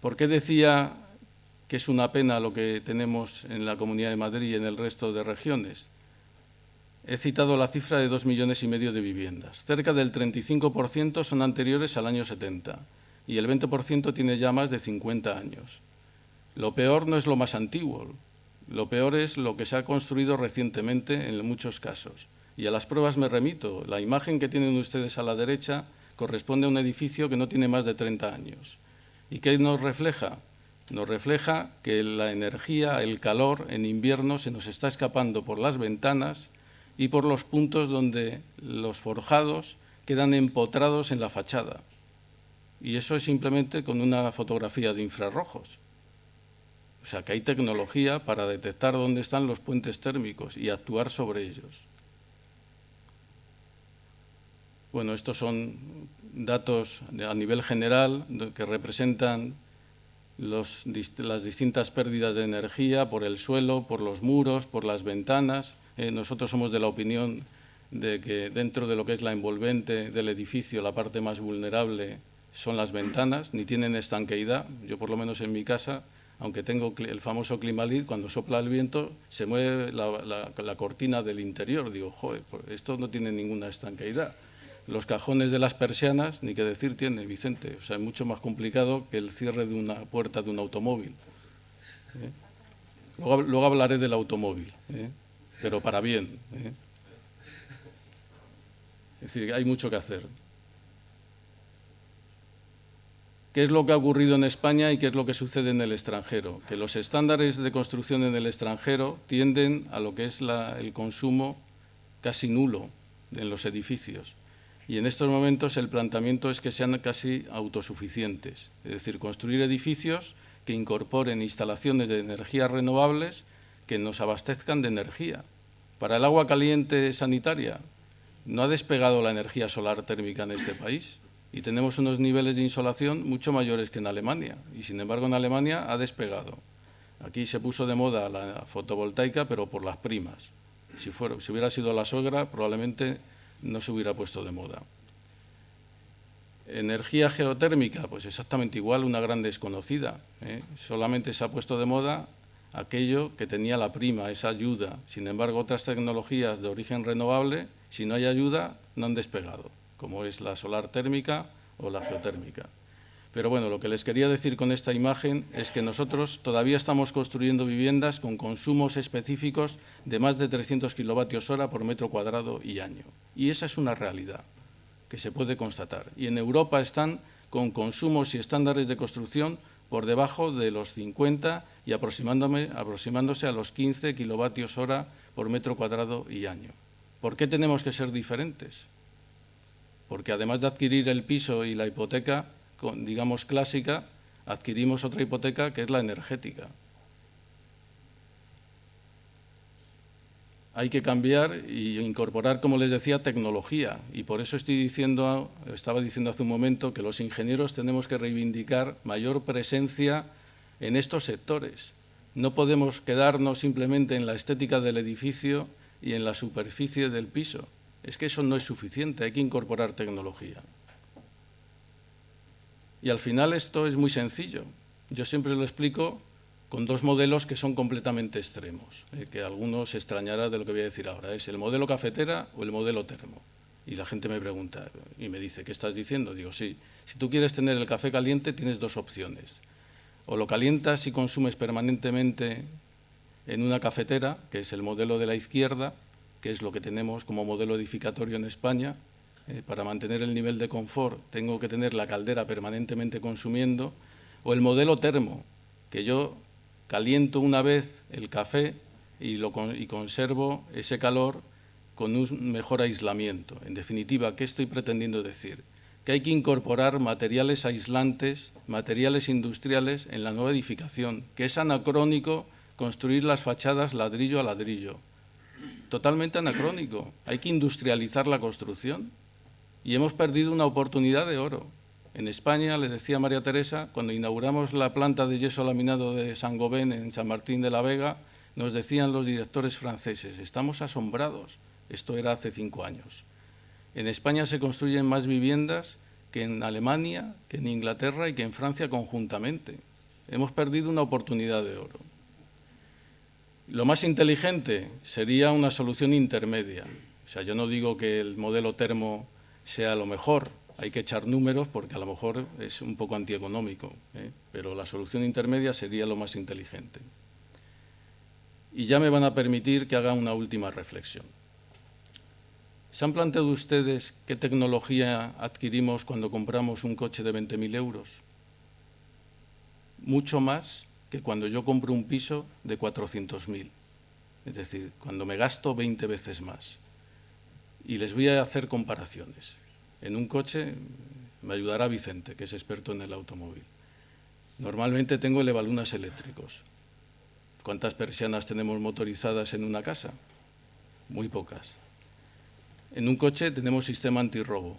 ¿Por qué decía que es una pena lo que tenemos en la Comunidad de Madrid y en el resto de regiones? He citado la cifra de 2,5 millones de viviendas. Cerca del 35% son anteriores al año 70 y el 20% tiene ya más de 50 años. Lo peor no es lo más antiguo, lo peor es lo que se ha construido recientemente en muchos casos. Y a las pruebas me remito. La imagen que tienen ustedes a la derecha corresponde a un edificio que no tiene más de 30 años. ¿Y qué nos refleja? Nos refleja que la energía, el calor en invierno se nos está escapando por las ventanas y por los puntos donde los forjados quedan empotrados en la fachada. Y eso es simplemente con una fotografía de infrarrojos. O sea, que hay tecnología para detectar dónde están los puentes térmicos y actuar sobre ellos. Bueno, estos son datos a nivel general que representan las distintas pérdidas de energía por el suelo, por los muros, por las ventanas. Nosotros somos de la opinión de que dentro de lo que es la envolvente del edificio, la parte más vulnerable son las ventanas, ni tienen estanqueidad. Yo, por lo menos en mi casa, aunque tengo el famoso Climalit, cuando sopla el viento se mueve la cortina del interior. Digo, joder, esto no tiene ninguna estanqueidad. Los cajones de las persianas, ni qué decir tiene, Vicente. O sea, es mucho más complicado que el cierre de una puerta de un automóvil. Luego hablaré del automóvil, pero para bien. Es decir, hay mucho que hacer. ¿Qué es lo que ha ocurrido en España y qué es lo que sucede en el extranjero? Que los estándares de construcción en el extranjero tienden a lo que es el consumo casi nulo en los edificios. Y en estos momentos el planteamiento es que sean casi autosuficientes. Es decir, construir edificios que incorporen instalaciones de energías renovables que nos abastezcan de energía. Para el agua caliente sanitaria no ha despegado la energía solar térmica en este país. Y tenemos unos niveles de insolación mucho mayores que en Alemania. Y, sin embargo, en Alemania ha despegado. Aquí se puso de moda la fotovoltaica, pero por las primas. Si hubiera sido la suegra, probablemente no se hubiera puesto de moda. Energía geotérmica, pues exactamente igual, una gran desconocida. Solamente se ha puesto de moda aquello que tenía la prima, esa ayuda. Sin embargo, otras tecnologías de origen renovable, si no hay ayuda, no han despegado, como es la solar térmica o la geotérmica. Pero bueno, lo que les quería decir con esta imagen es que nosotros todavía estamos construyendo viviendas con consumos específicos de más de 300 kilovatios hora por metro cuadrado y año. Y esa es una realidad que se puede constatar. Y en Europa están con consumos y estándares de construcción por debajo de los 50 y aproximándose a los 15 kilovatios hora por metro cuadrado y año. ¿Por qué tenemos que ser diferentes? Porque además de adquirir el piso y la hipoteca, digamos clásica, adquirimos otra hipoteca que es la energética. Hay que cambiar e incorporar, como les decía, tecnología. Y por eso estaba diciendo hace un momento que los ingenieros tenemos que reivindicar mayor presencia en estos sectores. No podemos quedarnos simplemente en la estética del edificio y en la superficie del piso. Es que eso no es suficiente, hay que incorporar tecnología. Y al final esto es muy sencillo. Yo siempre lo explico con dos modelos que son completamente extremos, que algunos se extrañará de lo que voy a decir ahora. ¿Es el modelo cafetera o el modelo termo? Y la gente me pregunta y me dice, ¿qué estás diciendo? Digo, sí, si tú quieres tener el café caliente tienes dos opciones. O lo calientas y consumes permanentemente en una cafetera, que es el modelo de la izquierda, que es lo que tenemos como modelo edificatorio en España. Para mantener el nivel de confort tengo que tener la caldera permanentemente consumiendo. O el modelo termo, que yo caliento una vez el café y conservo ese calor con un mejor aislamiento. En definitiva, ¿qué estoy pretendiendo decir? Que hay que incorporar materiales aislantes, materiales industriales en la nueva edificación, que es anacrónico construir las fachadas ladrillo a ladrillo. Totalmente anacrónico. Hay que industrializar la construcción y hemos perdido una oportunidad de oro. En España, le decía María Teresa, cuando inauguramos la planta de yeso laminado de Saint-Gobain en San Martín de la Vega, nos decían los directores franceses, estamos asombrados. Esto era hace 5 años. En España se construyen más viviendas que en Alemania, que en Inglaterra y que en Francia conjuntamente. Hemos perdido una oportunidad de oro. Lo más inteligente sería una solución intermedia. O sea, yo no digo que el modelo termo sea lo mejor, hay que echar números porque a lo mejor es un poco antieconómico, pero la solución intermedia sería lo más inteligente. Y ya me van a permitir que haga una última reflexión. ¿Se han planteado ustedes qué tecnología adquirimos cuando compramos un coche de 20.000 euros? Mucho más que cuando yo compro un piso de 400.000. Es decir, cuando me gasto 20 veces más. Y les voy a hacer comparaciones. En un coche me ayudará Vicente, que es experto en el automóvil. Normalmente tengo elevalunas eléctricos. ¿Cuántas persianas tenemos motorizadas en una casa? Muy pocas. En un coche tenemos sistema antirrobo.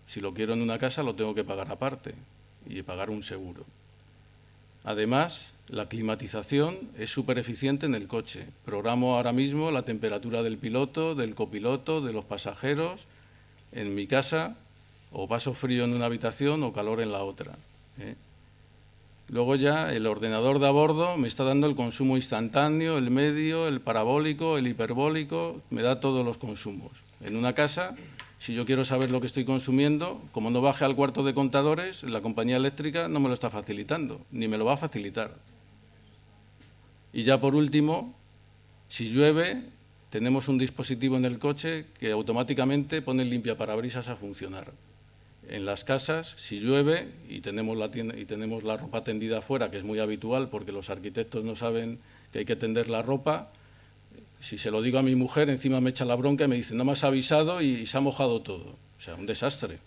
Si lo quiero en una casa lo tengo que pagar aparte y pagar un seguro. Además, la climatización es súper eficiente en el coche. Programo ahora mismo la temperatura del piloto, del copiloto, de los pasajeros. En mi casa, o paso frío en una habitación o calor en la otra. Luego ya el ordenador de a bordo me está dando el consumo instantáneo, el medio, el parabólico, el hiperbólico, me da todos los consumos. En una casa, si yo quiero saber lo que estoy consumiendo, como no baje al cuarto de contadores, la compañía eléctrica no me lo está facilitando, ni me lo va a facilitar. Y ya por último, si llueve, tenemos un dispositivo en el coche que automáticamente pone el limpiaparabrisas a funcionar. En las casas, si llueve y tenemos la ropa tendida afuera, que es muy habitual porque los arquitectos no saben que hay que tender la ropa, si se lo digo a mi mujer, encima me echa la bronca y me dice, no me has avisado y se ha mojado todo. O sea, un desastre.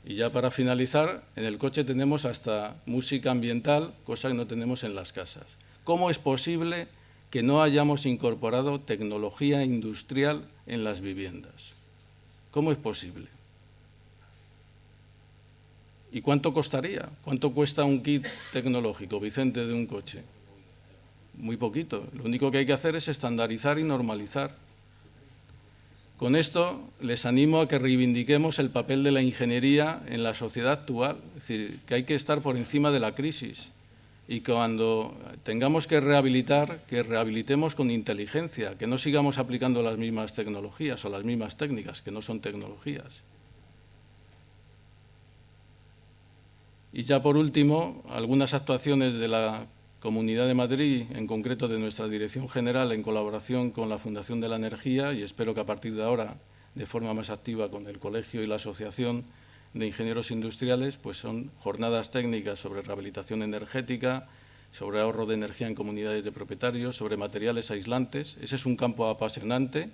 Y ya para finalizar, en el coche tenemos hasta música ambiental, cosa que no tenemos en las casas. ¿Cómo es posible que no hayamos incorporado tecnología industrial en las viviendas? ¿Cómo es posible? ¿Y cuánto costaría? ¿Cuánto cuesta un kit tecnológico, Vicente, de un coche? Muy poquito. Lo único que hay que hacer es estandarizar y normalizar. Con esto les animo a que reivindiquemos el papel de la ingeniería en la sociedad actual. Es decir, que hay que estar por encima de la crisis. Y cuando tengamos que rehabilitar, que rehabilitemos con inteligencia, que no sigamos aplicando las mismas tecnologías o las mismas técnicas, que no son tecnologías. Y ya por último, algunas actuaciones de la Comunidad de Madrid, en concreto de nuestra Dirección General, en colaboración con la Fundación de la Energía, y espero que a partir de ahora, de forma más activa con el Colegio y la Asociación de Ingenieros Industriales, pues son jornadas técnicas sobre rehabilitación energética, sobre ahorro de energía en comunidades de propietarios, sobre materiales aislantes. Ese es un campo apasionante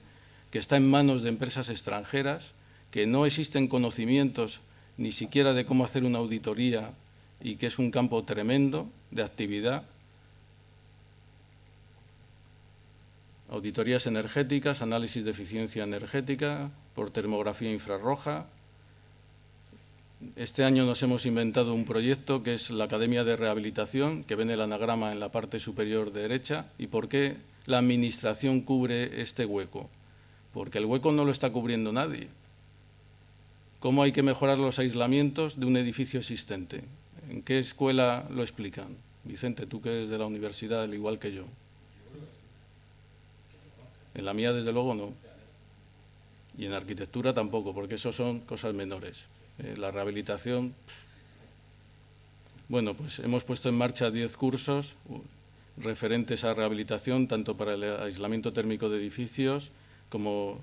que está en manos de empresas extranjeras, que no existen conocimientos ni siquiera de cómo hacer una auditoría y que es un campo tremendo de actividad. Auditorías energéticas, análisis de eficiencia energética por termografía infrarroja. Este año nos hemos inventado un proyecto que es la Academia de Rehabilitación, que ven el anagrama en la parte superior derecha. ¿Y por qué la Administración cubre este hueco? Porque el hueco no lo está cubriendo nadie. ¿Cómo hay que mejorar los aislamientos de un edificio existente? ¿En qué escuela lo explican? Vicente, tú que eres de la universidad, al igual que yo. En la mía, desde luego, no. Y en arquitectura tampoco, porque eso son cosas menores. La rehabilitación... Bueno, pues hemos puesto en marcha 10 cursos referentes a rehabilitación, tanto para el aislamiento térmico de edificios como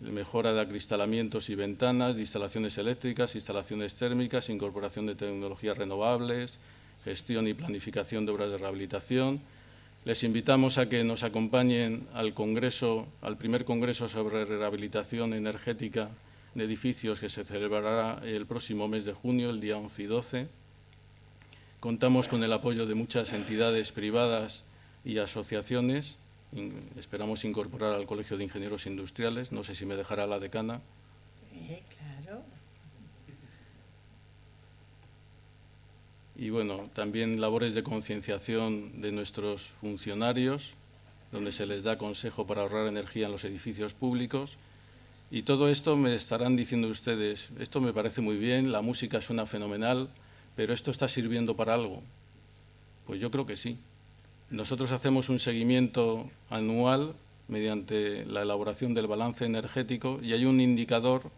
mejora de acristalamientos y ventanas, de instalaciones eléctricas, instalaciones térmicas, incorporación de tecnologías renovables, gestión y planificación de obras de rehabilitación. Les invitamos a que nos acompañen al congreso, al primer congreso sobre rehabilitación energética de edificios que se celebrará el próximo mes de junio, el día 11 y 12. Contamos con el apoyo de muchas entidades privadas y asociaciones. Esperamos incorporar al Colegio de Ingenieros Industriales. No sé si me dejará la decana. Sí, claro. Y bueno, también labores de concienciación de nuestros funcionarios, donde se les da consejo para ahorrar energía en los edificios públicos. Y todo esto me estarán diciendo ustedes, esto me parece muy bien, la música suena fenomenal, pero ¿esto está sirviendo para algo? Pues yo creo que sí. Nosotros hacemos un seguimiento anual mediante la elaboración del balance energético y hay un indicador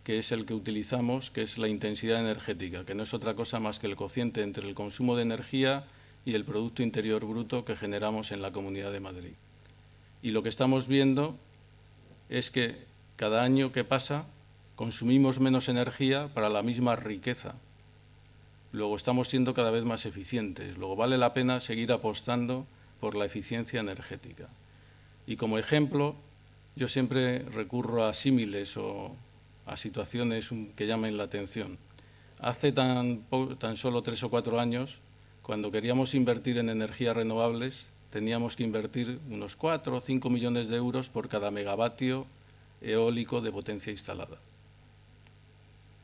que es el que utilizamos, que es la intensidad energética, que no es otra cosa más que el cociente entre el consumo de energía y el Producto Interior Bruto que generamos en la Comunidad de Madrid. Y lo que estamos viendo es que cada año que pasa consumimos menos energía para la misma riqueza. Luego estamos siendo cada vez más eficientes. Luego vale la pena seguir apostando por la eficiencia energética. Y como ejemplo, yo siempre recurro a símiles o a situaciones que llamen la atención. Hace tan solo 3 o 4 años, cuando queríamos invertir en energías renovables, teníamos que invertir unos 4 o 5 millones de euros por cada megavatio eólico de potencia instalada.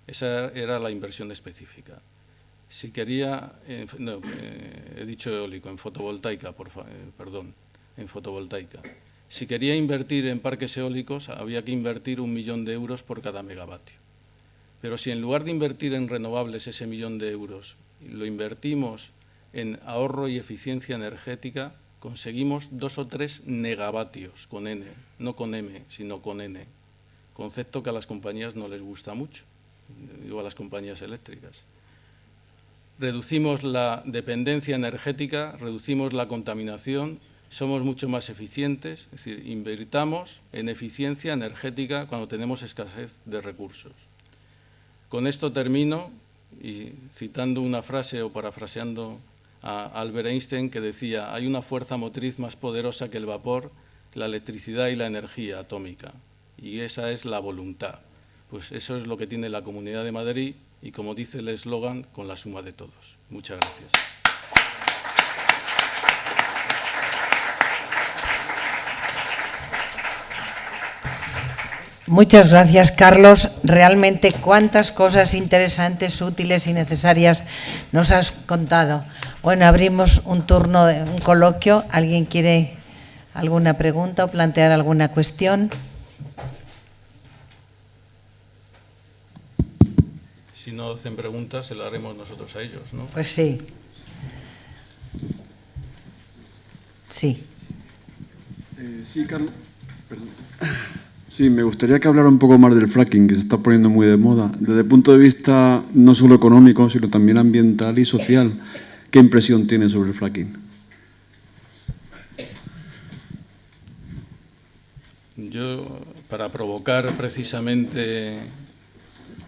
Esa era la inversión específica. Si quería, he dicho eólico, en fotovoltaica, en fotovoltaica. Si quería invertir en parques eólicos, había que invertir 1 millón de euros por cada megavatio. Pero si en lugar de invertir en renovables ese 1 millón de euros, lo invertimos en ahorro y eficiencia energética, conseguimos 2 o 3 negavatios con N, no con M, sino con N. Concepto que a las compañías no les gusta mucho, digo a las compañías eléctricas. Reducimos la dependencia energética, reducimos la contaminación, somos mucho más eficientes, es decir, invirtamos en eficiencia energética cuando tenemos escasez de recursos. Con esto termino y citando una frase o parafraseando a Albert Einstein que decía: hay una fuerza motriz más poderosa que el vapor, la electricidad y la energía atómica, y esa es la voluntad. Pues eso es lo que tiene la Comunidad de Madrid y, como dice el eslogan, con la suma de todos. Muchas gracias. Muchas gracias, Carlos. Realmente cuántas cosas interesantes, útiles y necesarias nos has contado. Bueno, abrimos un turno, un coloquio. ¿Alguien quiere alguna pregunta o plantear alguna cuestión? Si no hacen preguntas, se las haremos nosotros a ellos, ¿no? Pues sí. Sí. Sí, Carlos. Perdón. Sí, me gustaría que hablara un poco más del fracking, que se está poniendo muy de moda. Desde el punto de vista no solo económico, sino también ambiental y social, ¿qué impresión tiene sobre el fracking? Yo, para provocar precisamente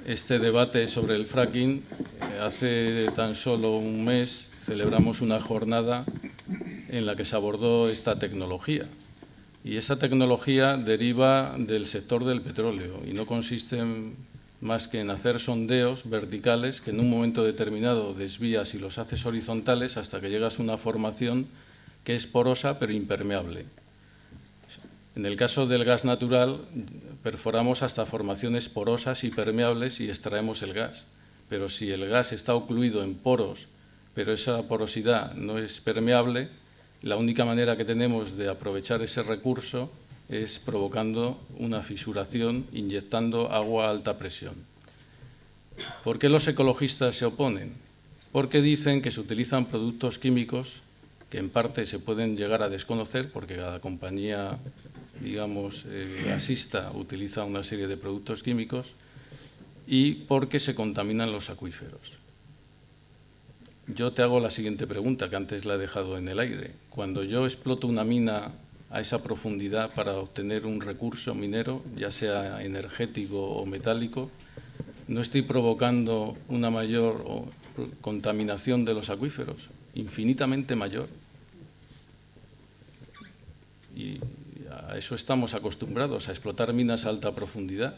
este debate sobre el fracking, hace tan solo un mes celebramos una jornada en la que se abordó esta tecnología. Y esa tecnología deriva del sector del petróleo y no consiste más que en hacer sondeos verticales que en un momento determinado desvías y los haces horizontales hasta que llegas a una formación que es porosa pero impermeable. En el caso del gas natural, perforamos hasta formaciones porosas y permeables y extraemos el gas. Pero si el gas está ocluido en poros, pero esa porosidad no es permeable, la única manera que tenemos de aprovechar ese recurso es provocando una fisuración, inyectando agua a alta presión. ¿Por qué los ecologistas se oponen? porque dicen que se utilizan productos químicos que en parte se pueden llegar a desconocer, porque cada compañía, digamos, gasista utiliza una serie de productos químicos, y porque se contaminan los acuíferos. Yo te hago la siguiente pregunta, que antes la he dejado en el aire. Cuando yo exploto una mina a esa profundidad para obtener un recurso minero, ya sea energético o metálico, ¿no estoy provocando una mayor contaminación de los acuíferos? Infinitamente mayor. Y a eso estamos acostumbrados, a explotar minas a alta profundidad.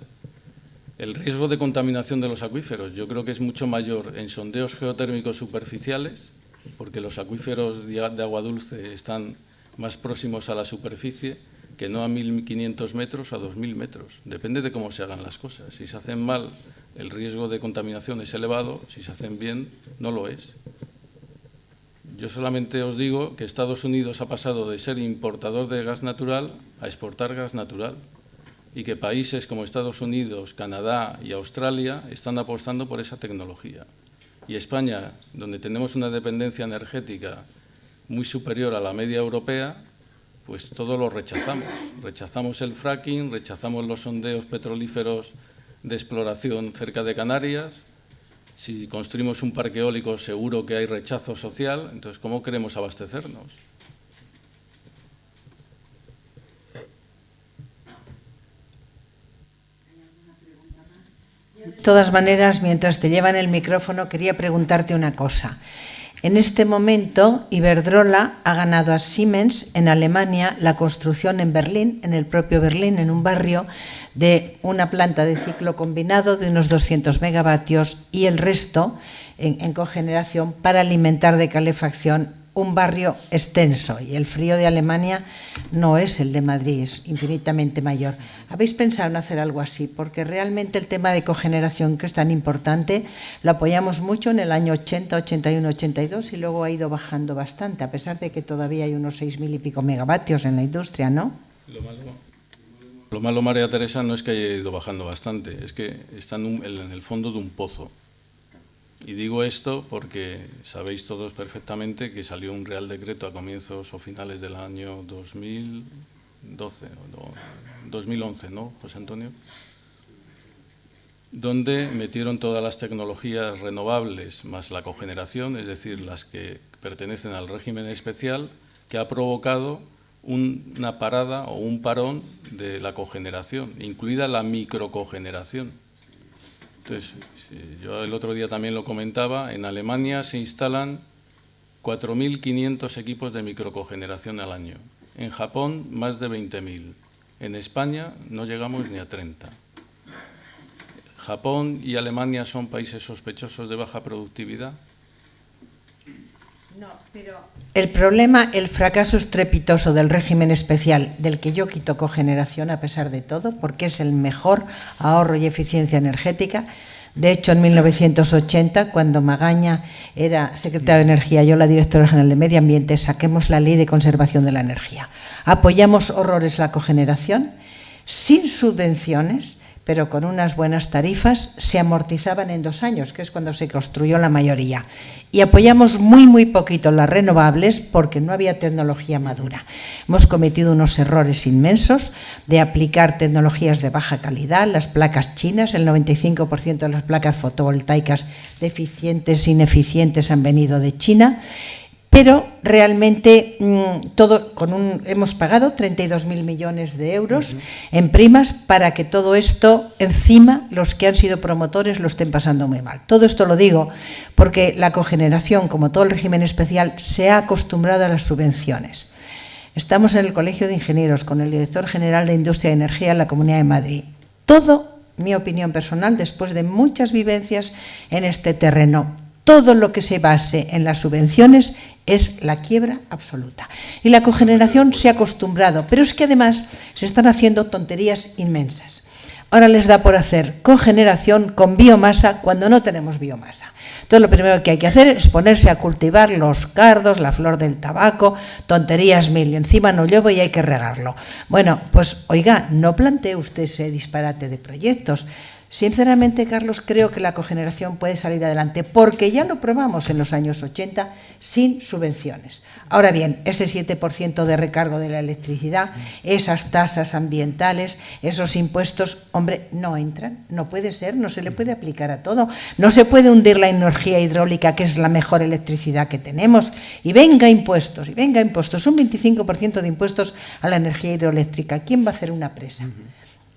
El riesgo de contaminación de los acuíferos yo creo que es mucho mayor en sondeos geotérmicos superficiales, porque los acuíferos de agua dulce están más próximos a la superficie que no a 1.500 metros o a 2.000 metros. Depende de cómo se hagan las cosas. Si se hacen mal, el riesgo de contaminación es elevado, si se hacen bien, no lo es. Yo solamente os digo que Estados Unidos ha pasado de ser importador de gas natural a exportar gas natural, y que países como Estados Unidos, Canadá y Australia están apostando por esa tecnología. Y España, donde tenemos una dependencia energética muy superior a la media europea, pues todo lo rechazamos. Rechazamos el fracking, rechazamos los sondeos petrolíferos de exploración cerca de Canarias. Si construimos un parque eólico, seguro que hay rechazo social. Entonces, ¿cómo queremos abastecernos? De todas maneras, mientras te llevan el micrófono, quería preguntarte una cosa. En este momento, Iberdrola ha ganado a Siemens en Alemania la construcción en Berlín, en el propio Berlín, en un barrio, de una planta de ciclo combinado de unos 200 megavatios y el resto en cogeneración para alimentar de calefacción un barrio extenso, y el frío de Alemania no es el de Madrid, es infinitamente mayor. ¿Habéis pensado en hacer algo así? Porque realmente el tema de cogeneración, que es tan importante, lo apoyamos mucho en el año 80, 81, 82 y luego ha ido bajando bastante, a pesar de que todavía hay unos 6.000 y pico megavatios en la industria, ¿no? Lo malo, María Teresa, no es que haya ido bajando bastante, es que está en el fondo de un pozo. Y digo esto porque sabéis todos perfectamente que salió un Real Decreto a comienzos o finales del año 2011, ¿no, José Antonio? Donde metieron todas las tecnologías renovables más la cogeneración, es decir, las que pertenecen al régimen especial, que ha provocado una parada o un parón de la cogeneración, incluida la microcogeneración. Entonces, yo el otro día también lo comentaba, en Alemania se instalan 4.500 equipos de microcogeneración al año. En Japón, más de 20.000. En España no llegamos ni a 30. ¿Japón y Alemania son países sospechosos de baja productividad? No, pero el problema, el fracaso estrepitoso del régimen especial, del que yo quito cogeneración a pesar de todo, porque es el mejor ahorro y eficiencia energética. De hecho, en 1980, cuando Magaña era secretario de Energía, yo la directora general de Medio Ambiente, saquemos la Ley de Conservación de la Energía. Apoyamos horrores la cogeneración, sin subvenciones, pero con unas buenas tarifas, se amortizaban en 2 años, que es cuando se construyó la mayoría. Y apoyamos muy poquito las renovables porque no había tecnología madura. Hemos cometido unos errores inmensos de aplicar tecnologías de baja calidad, las placas chinas, el 95% de las placas fotovoltaicas deficientes, ineficientes han venido de China. Pero realmente hemos pagado 32.000 millones de euros en primas para que todo esto, encima, los que han sido promotores lo estén pasando muy mal. Todo esto lo digo porque la cogeneración, como todo el régimen especial, se ha acostumbrado a las subvenciones. Estamos en el Colegio de Ingenieros con el director general de Industria y Energía en la Comunidad de Madrid. Todo, mi opinión personal, después de muchas vivencias en este terreno, todo lo que se base en las subvenciones es la quiebra absoluta. Y la cogeneración se ha acostumbrado, pero es que además se están haciendo tonterías inmensas. Ahora les da por hacer cogeneración con biomasa cuando no tenemos biomasa. Entonces lo primero que hay que hacer es ponerse a cultivar los cardos, la flor del tabaco, tonterías mil, y encima no llueve y hay que regarlo. Bueno, pues oiga, no plantee usted ese disparate de proyectos. Sinceramente, Carlos, creo que la cogeneración puede salir adelante, porque ya lo probamos en los años 80 sin subvenciones. Ahora bien, ese 7% de recargo de la electricidad, esas tasas ambientales, esos impuestos, hombre, no entran, no puede ser, no se le puede aplicar a todo. No se puede hundir la energía hidráulica, que es la mejor electricidad que tenemos, y venga impuestos, un 25% de impuestos a la energía hidroeléctrica. ¿Quién va a hacer una presa?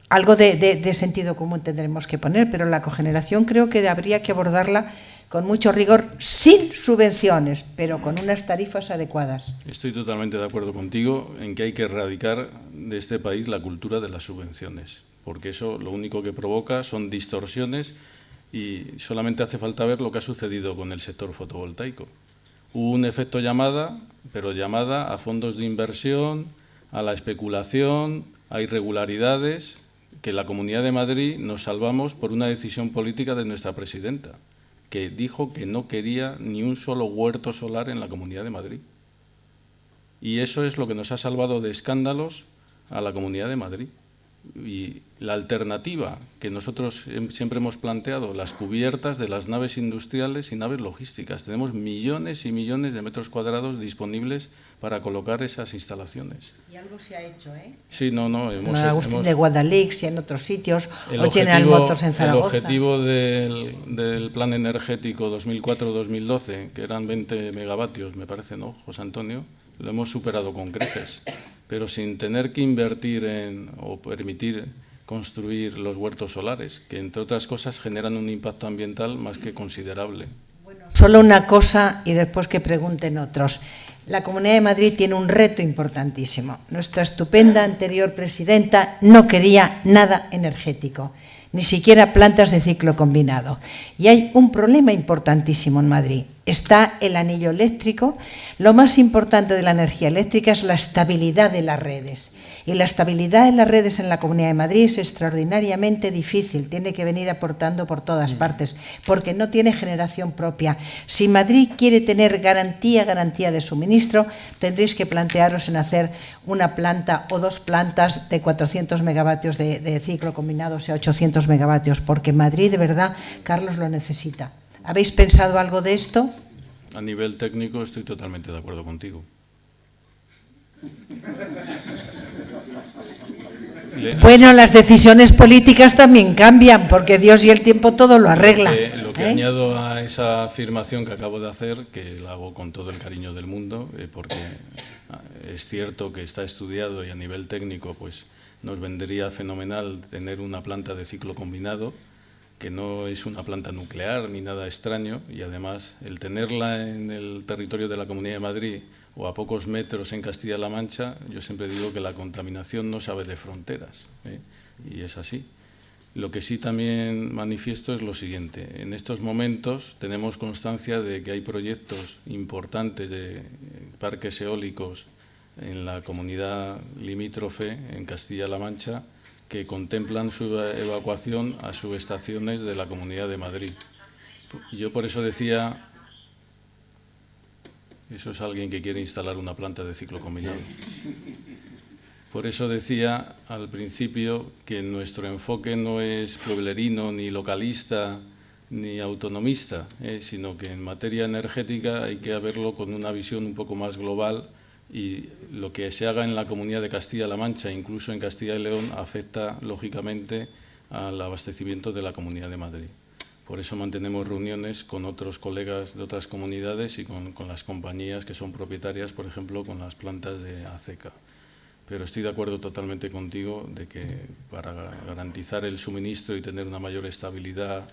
Algo de sentido común tendremos que poner, pero la cogeneración creo que habría que abordarla con mucho rigor, sin subvenciones, pero con unas tarifas adecuadas. Estoy totalmente de acuerdo contigo en que hay que erradicar de este país la cultura de las subvenciones, porque eso lo único que provoca son distorsiones y solamente hace falta ver lo que ha sucedido con el sector fotovoltaico. Hubo un efecto llamada, pero llamada a fondos de inversión, a la especulación, a irregularidades, que en la Comunidad de Madrid nos salvamos por una decisión política de nuestra presidenta, que dijo que no quería ni un solo huerto solar en la Comunidad de Madrid. Y eso es lo que nos ha salvado de escándalos a la Comunidad de Madrid. Y la alternativa que nosotros siempre hemos planteado, las cubiertas de las naves industriales y naves logísticas. Tenemos millones y millones de metros cuadrados disponibles para colocar esas instalaciones. Y algo se ha hecho, ¿eh? Sí, no. En Agustín de Guadalix y en otros sitios, o General Motors en Zaragoza. El objetivo del Plan Energético 2004-2012, que eran 20 megavatios, me parece, ¿no, José Antonio? Lo hemos superado con creces, pero sin tener que invertir o permitir construir los huertos solares, que entre otras cosas generan un impacto ambiental más que considerable. Bueno, solo una cosa y después que pregunten otros. La Comunidad de Madrid tiene un reto importantísimo. Nuestra estupenda anterior presidenta no quería nada energético, ni siquiera plantas de ciclo combinado. Y hay un problema importantísimo en Madrid. Está el anillo eléctrico. Lo más importante de la energía eléctrica es la estabilidad de las redes. Y la estabilidad de las redes en la Comunidad de Madrid es extraordinariamente difícil. Tiene que venir aportando por todas partes, porque no tiene generación propia. Si Madrid quiere tener garantía de suministro, tendréis que plantearos en hacer una planta o dos plantas de 400 megavatios de ciclo combinado, o sea, 800 megavatios, porque Madrid, de verdad, Carlos, lo necesita. ¿Habéis pensado algo de esto? A nivel técnico estoy totalmente de acuerdo contigo. Bueno, las decisiones políticas también cambian, porque Dios y el tiempo todo lo arregla. Lo que añado a esa afirmación que acabo de hacer, que la hago con todo el cariño del mundo, porque es cierto que está estudiado y a nivel técnico pues nos vendría fenomenal tener una planta de ciclo combinado, que no es una planta nuclear ni nada extraño, y además el tenerla en el territorio de la Comunidad de Madrid o a pocos metros en Castilla-La Mancha, yo siempre digo que la contaminación no sabe de fronteras, y es así. Lo que sí también manifiesto es lo siguiente: en estos momentos tenemos constancia de que hay proyectos importantes de parques eólicos en la comunidad limítrofe, en Castilla-La Mancha, que contemplan su evacuación a subestaciones de la Comunidad de Madrid. Yo por eso decía, eso es alguien que quiere instalar una planta de ciclo combinado. Por eso decía al principio que nuestro enfoque no es pueblerino, ni localista, ni autonomista, sino que en materia energética hay que verlo con una visión un poco más global, y lo que se haga en la Comunidad de Castilla-La Mancha, incluso en Castilla y León, afecta lógicamente al abastecimiento de la Comunidad de Madrid. Por eso mantenemos reuniones con otros colegas de otras comunidades y con las compañías que son propietarias, por ejemplo, con las plantas de ACECA. Pero estoy de acuerdo totalmente contigo de que para garantizar el suministro y tener una mayor estabilidad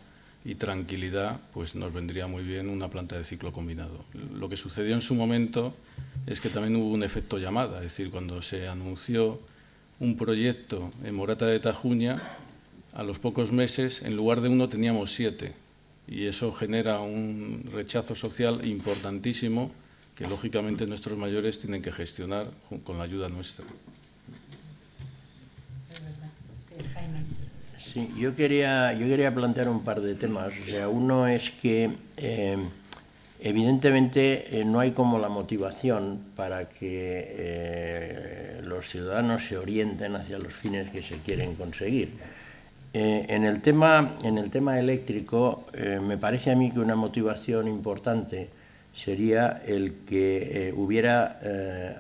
y tranquilidad, pues nos vendría muy bien una planta de ciclo combinado. Lo que sucedió en su momento es que también hubo un efecto llamada, es decir, cuando se anunció un proyecto en Morata de Tajuña, a los pocos meses, en lugar de 1 teníamos 7, y eso genera un rechazo social importantísimo que lógicamente nuestros mayores tienen que gestionar con la ayuda nuestra. Sí, yo quería plantear un par de temas. O sea, uno es que evidentemente no hay como la motivación para que los ciudadanos se orienten hacia los fines que se quieren conseguir. En el tema eléctrico, me parece a mí que una motivación importante sería el que hubiera,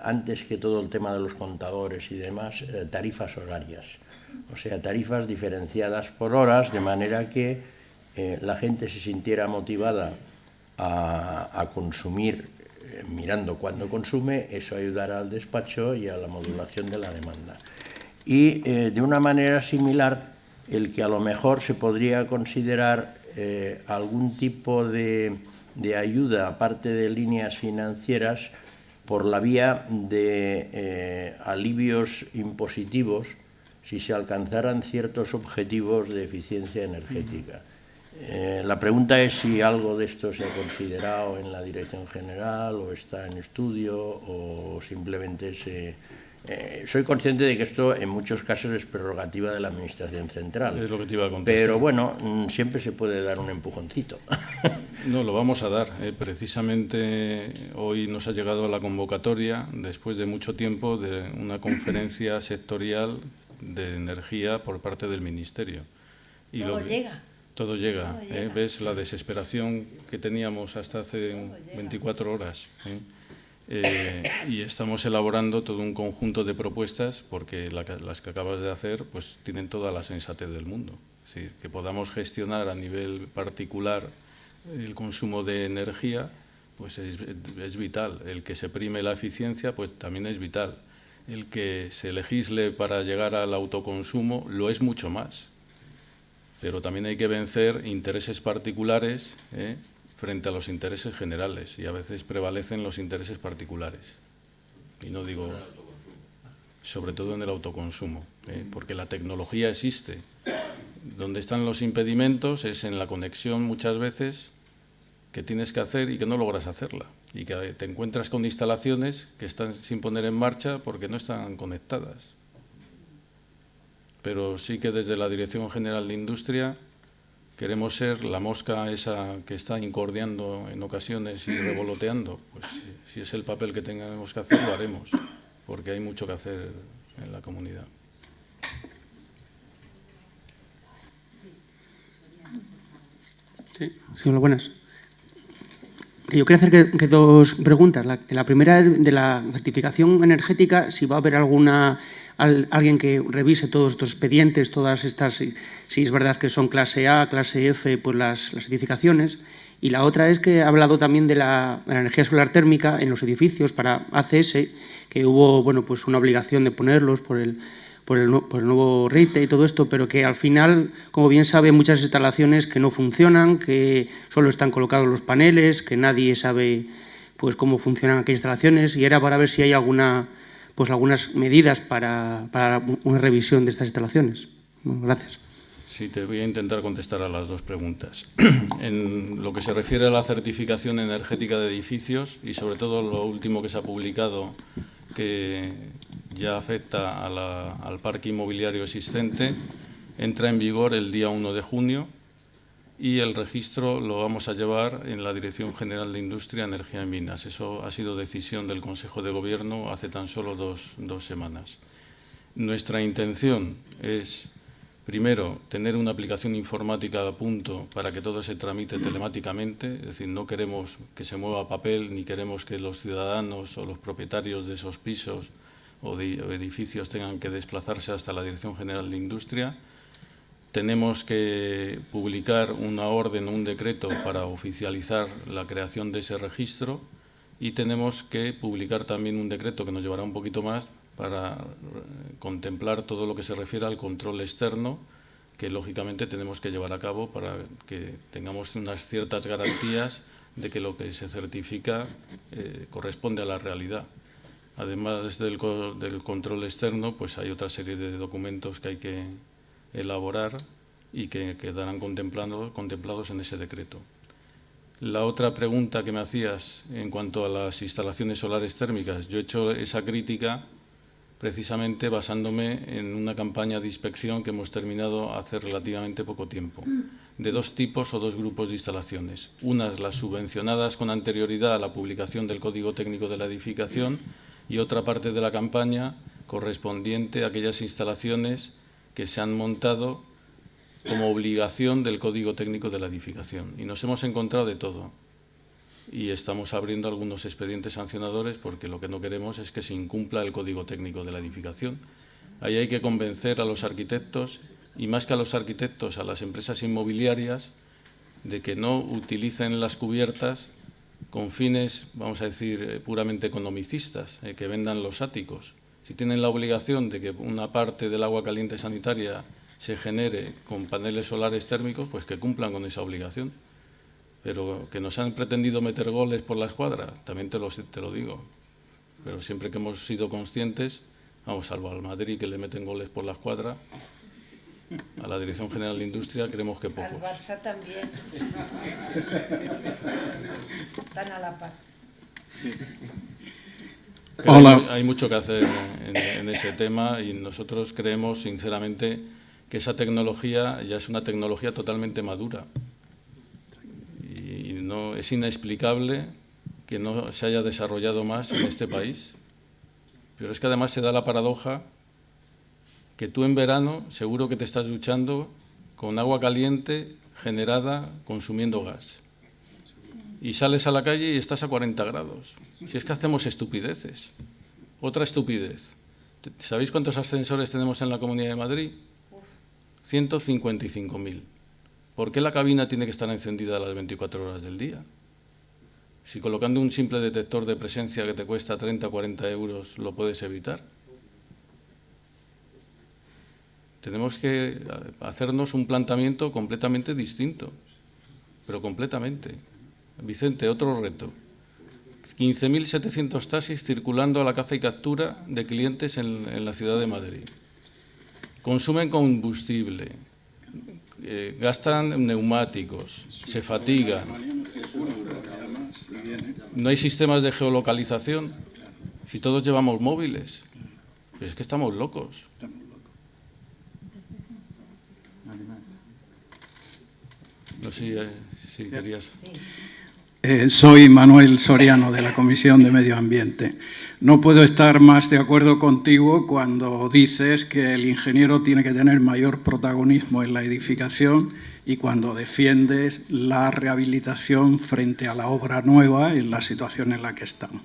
antes que todo el tema de los contadores y demás, tarifas horarias. O sea, tarifas diferenciadas por horas, de manera que la gente se sintiera motivada a consumir mirando cuándo consume. Eso ayudará al despacho y a la modulación de la demanda. Y de una manera similar, el que a lo mejor se podría considerar algún tipo de ayuda, aparte de líneas financieras, por la vía de alivios impositivos si se alcanzaran ciertos objetivos de eficiencia energética. La pregunta es si algo de esto se ha considerado en la Dirección General o está en estudio o simplemente soy consciente de que esto en muchos casos es prerrogativa de la Administración Central. Es lo que te iba a contestar. Pero bueno, siempre se puede dar un empujoncito. No, lo vamos a dar. Precisamente hoy nos ha llegado la convocatoria, después de mucho tiempo, de una conferencia sectorial de energía por parte del Ministerio. Y Todo llega. Todo llega. ¿Ves la desesperación que teníamos hasta hace 24 horas? Y estamos elaborando todo un conjunto de propuestas, porque las que acabas de hacer pues tienen toda la sensatez del mundo. Es decir, que podamos gestionar a nivel particular el consumo de energía, pues es vital. El que se prime la eficiencia, pues también es vital. El que se legisle para llegar al autoconsumo lo es mucho más. Pero también hay que vencer intereses particulares frente a los intereses generales, y a veces prevalecen los intereses particulares. Y no digo, sobre todo en el autoconsumo, porque la tecnología existe. Donde están los impedimentos es en la conexión, muchas veces, que tienes que hacer y que no logras hacerla. Y que te encuentras con instalaciones que están sin poner en marcha porque no están conectadas. Pero sí que desde la Dirección General de Industria queremos ser la mosca esa que está incordiando en ocasiones y revoloteando. Pues si es el papel que tengamos que hacer, lo haremos, porque hay mucho que hacer en la comunidad. Sí, hola, buenas. Yo quería hacer que dos preguntas. La primera es de la certificación energética, si va a haber alguien que revise todos estos expedientes, todas estas, si es verdad que son clase A, clase F, pues las certificaciones. Y la otra es que ha hablado también de la energía solar térmica en los edificios para ACS, que hubo pues una obligación de ponerlos por el nuevo RITE y todo esto, pero que al final, como bien sabe, muchas instalaciones que no funcionan, que solo están colocados los paneles, que nadie sabe pues cómo funcionan aquellas instalaciones, y era para ver si hay algunas medidas para una revisión de estas instalaciones. Bueno, gracias. Sí, te voy a intentar contestar a las dos preguntas. En lo que se refiere a la certificación energética de edificios, y sobre todo lo último que se ha publicado, que ya afecta al parque inmobiliario existente, entra en vigor el día 1 de junio y el registro lo vamos a llevar en la Dirección General de Industria, Energía y Minas. Eso ha sido decisión del Consejo de Gobierno hace tan solo dos semanas. Nuestra intención es, primero, tener una aplicación informática a punto para que todo se tramite telemáticamente, es decir, no queremos que se mueva papel, ni queremos que los ciudadanos o los propietarios de esos pisos o de edificios tengan que desplazarse hasta la Dirección General de Industria. Tenemos que publicar una orden o un decreto para oficializar la creación de ese registro, y tenemos que publicar también un decreto que nos llevará un poquito más para contemplar todo lo que se refiere al control externo, que lógicamente tenemos que llevar a cabo para que tengamos unas ciertas garantías de que lo que se certifica corresponde a la realidad. Además del control externo, pues hay otra serie de documentos que hay que elaborar y que quedarán contemplados en ese decreto. La otra pregunta que me hacías en cuanto a las instalaciones solares térmicas, yo he hecho esa crítica precisamente basándome en una campaña de inspección que hemos terminado hace relativamente poco tiempo, de dos tipos o dos grupos de instalaciones. Unas las subvencionadas con anterioridad a la publicación del Código Técnico de la Edificación, y otra parte de la campaña correspondiente a aquellas instalaciones que se han montado como obligación del Código Técnico de la Edificación. Y nos hemos encontrado de todo. Y estamos abriendo algunos expedientes sancionadores porque lo que no queremos es que se incumpla el Código Técnico de la Edificación. Ahí hay que convencer a los arquitectos, y más que a los arquitectos, a las empresas inmobiliarias, de que no utilicen las cubiertas con fines, vamos a decir, puramente economicistas, que vendan los áticos. Si tienen la obligación de que una parte del agua caliente sanitaria se genere con paneles solares térmicos, pues que cumplan con esa obligación. Pero que nos han pretendido meter goles por la escuadra, también te lo digo. Pero siempre que hemos sido conscientes, vamos, salvo al Madrid que le meten goles por la escuadra, a la Dirección General de Industria creemos que pocos. Al Barça también. Están a la par. Pero Hola. hay mucho que hacer en ese tema y nosotros creemos sinceramente que esa tecnología ya es una tecnología totalmente madura y no es inexplicable que no se haya desarrollado más en este país. Pero es que además se da la paradoja que tú en verano seguro que te estás duchando con agua caliente generada consumiendo gas. Y sales a la calle y estás a 40 grados. Si es que hacemos estupideces. Otra estupidez. ¿Sabéis cuántos ascensores tenemos en la Comunidad de Madrid? 155.000. ¿Por qué la cabina tiene que estar encendida a las 24 horas del día? Si colocando un simple detector de presencia que te cuesta 30 o 40 euros lo puedes evitar. Tenemos que hacernos un planteamiento completamente distinto, pero completamente. Vicente, otro reto. 15.700 taxis circulando a la caza y captura de clientes en la ciudad de Madrid. Consumen combustible, gastan neumáticos, se fatigan. No hay sistemas de geolocalización. Si todos llevamos móviles, pero es que estamos locos. No sé si querías. Soy Manuel Soriano, de la Comisión de Medio Ambiente. No puedo estar más de acuerdo contigo cuando dices que el ingeniero tiene que tener mayor protagonismo en la edificación y cuando defiendes la rehabilitación frente a la obra nueva en la situación en la que estamos.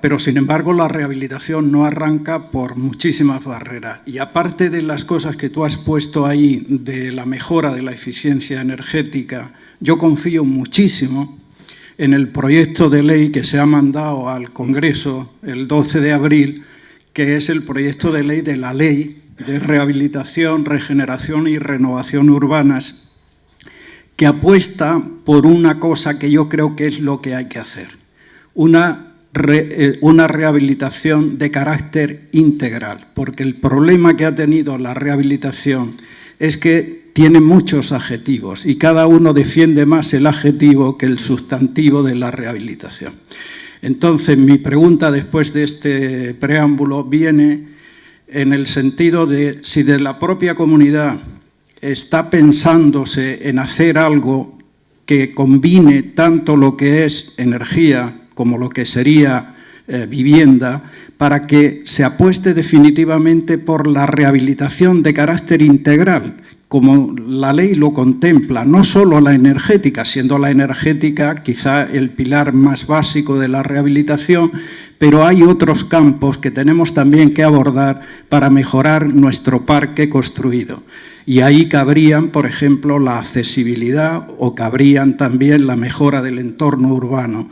Pero sin embargo la rehabilitación no arranca por muchísimas barreras y aparte de las cosas que tú has puesto ahí de la mejora de la eficiencia energética, yo confío muchísimo en el proyecto de ley que se ha mandado al Congreso el 12 de abril, que es el proyecto de ley de la Ley de Rehabilitación, Regeneración y Renovación Urbanas, que apuesta por una cosa que yo creo que es lo que hay que hacer. Una rehabilitación de carácter integral, porque el problema que ha tenido la rehabilitación es que tiene muchos adjetivos y cada uno defiende más el adjetivo que el sustantivo de la rehabilitación. Entonces, mi pregunta después de este preámbulo viene en el sentido de si de la propia comunidad está pensándose en hacer algo que combine tanto lo que es energía como lo que sería vivienda, para que se apueste definitivamente por la rehabilitación de carácter integral, como la ley lo contempla, no solo la energética, siendo la energética quizá el pilar más básico de la rehabilitación, pero hay otros campos que tenemos también que abordar para mejorar nuestro parque construido. Y ahí cabrían, por ejemplo, la accesibilidad o cabrían también la mejora del entorno urbano.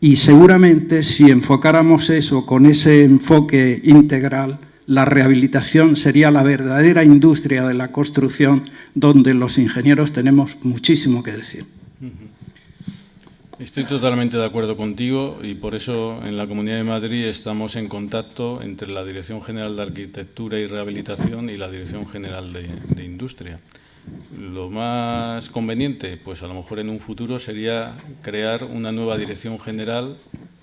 Y seguramente si enfocáramos eso con ese enfoque integral, la rehabilitación sería la verdadera industria de la construcción donde los ingenieros tenemos muchísimo que decir. Estoy totalmente de acuerdo contigo y por eso en la Comunidad de Madrid estamos en contacto entre la Dirección General de Arquitectura y Rehabilitación y la Dirección General de Industria. Lo más conveniente, pues a lo mejor en un futuro, sería crear una nueva dirección general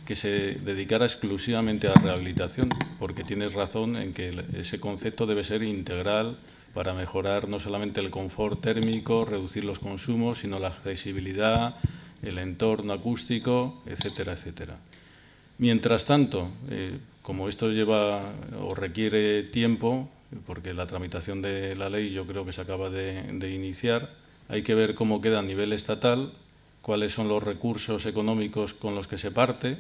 que se dedicara exclusivamente a la rehabilitación, porque tienes razón en que ese concepto debe ser integral para mejorar no solamente el confort térmico, reducir los consumos, sino la accesibilidad, el entorno acústico, etcétera, etcétera. Mientras tanto, como esto lleva o requiere tiempo, porque la tramitación de la ley yo creo que se acaba de iniciar. Hay que ver cómo queda a nivel estatal, cuáles son los recursos económicos con los que se parte.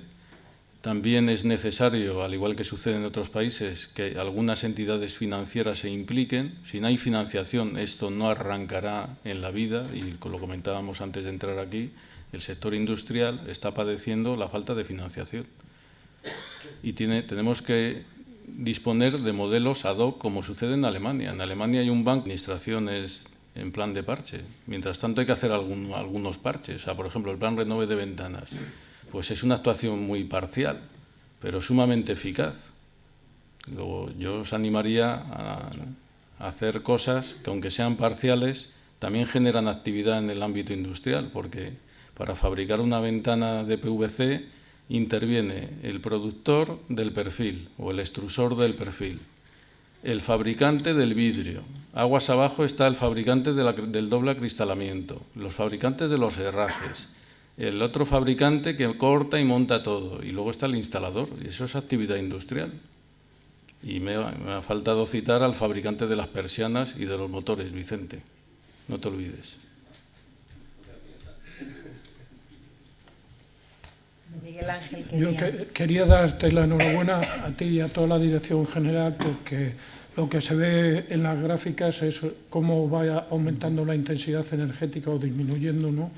También es necesario, al igual que sucede en otros países, que algunas entidades financieras se impliquen. Si no hay financiación, esto no arrancará en la vida, y lo comentábamos antes de entrar aquí, el sector industrial está padeciendo la falta de financiación. Y tenemos que disponer de modelos ad hoc, como sucede en Alemania. En Alemania hay un banco de administraciones en plan de parche. Mientras tanto hay que hacer algunos parches. O sea, por ejemplo, el plan Renove de ventanas. Pues es una actuación muy parcial, pero sumamente eficaz. Luego, yo os animaría a hacer cosas que, aunque sean parciales, también generan actividad en el ámbito industrial, porque para fabricar una ventana de PVC interviene el productor del perfil o el extrusor del perfil, el fabricante del vidrio. Aguas abajo está el fabricante del doble acristalamiento, los fabricantes de los herrajes, el otro fabricante que corta y monta todo, y luego está el instalador, y eso es actividad industrial. Y me ha faltado citar al fabricante de las persianas y de los motores, Vicente, no te olvides. Miguel Ángel Yo quería darte la enhorabuena a ti y a toda la dirección general, porque lo que se ve en las gráficas es cómo va aumentando la intensidad energética o disminuyendo, ¿no?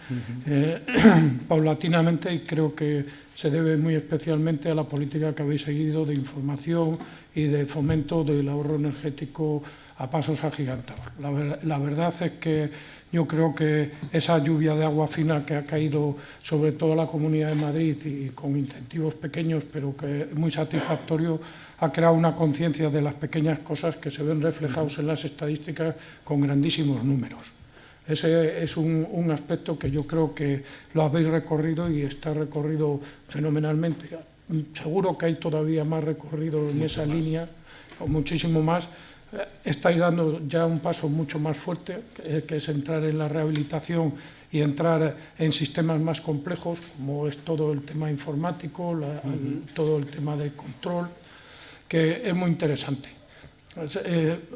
Paulatinamente, y creo que se debe muy especialmente a la política que habéis seguido de información y de fomento del ahorro energético a pasos agigantados. La verdad es que yo creo que esa lluvia de agua fina que ha caído sobre toda la Comunidad de Madrid, y con incentivos pequeños, pero que es muy satisfactorio, ha creado una conciencia de las pequeñas cosas que se ven reflejados en las estadísticas con grandísimos números. Ese es un aspecto que yo creo que lo habéis recorrido y está recorrido fenomenalmente. Seguro que hay todavía más recorrido en esa línea, o muchísimo más. Estáis dando ya un paso mucho más fuerte, que es entrar en la rehabilitación y entrar en sistemas más complejos, como es todo el tema informático, todo el tema de control, que es muy interesante.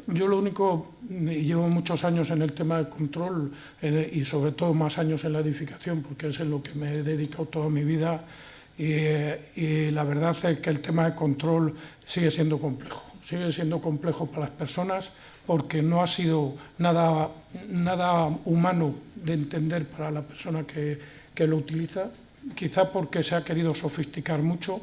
Yo lo único, y llevo muchos años en el tema de control, y sobre todo más años en la edificación, porque es en lo que me he dedicado toda mi vida, y la verdad es que el tema de control sigue siendo complejo. Sigue siendo complejo para las personas, porque no ha sido nada humano de entender para la persona que lo utiliza, quizá porque se ha querido sofisticar mucho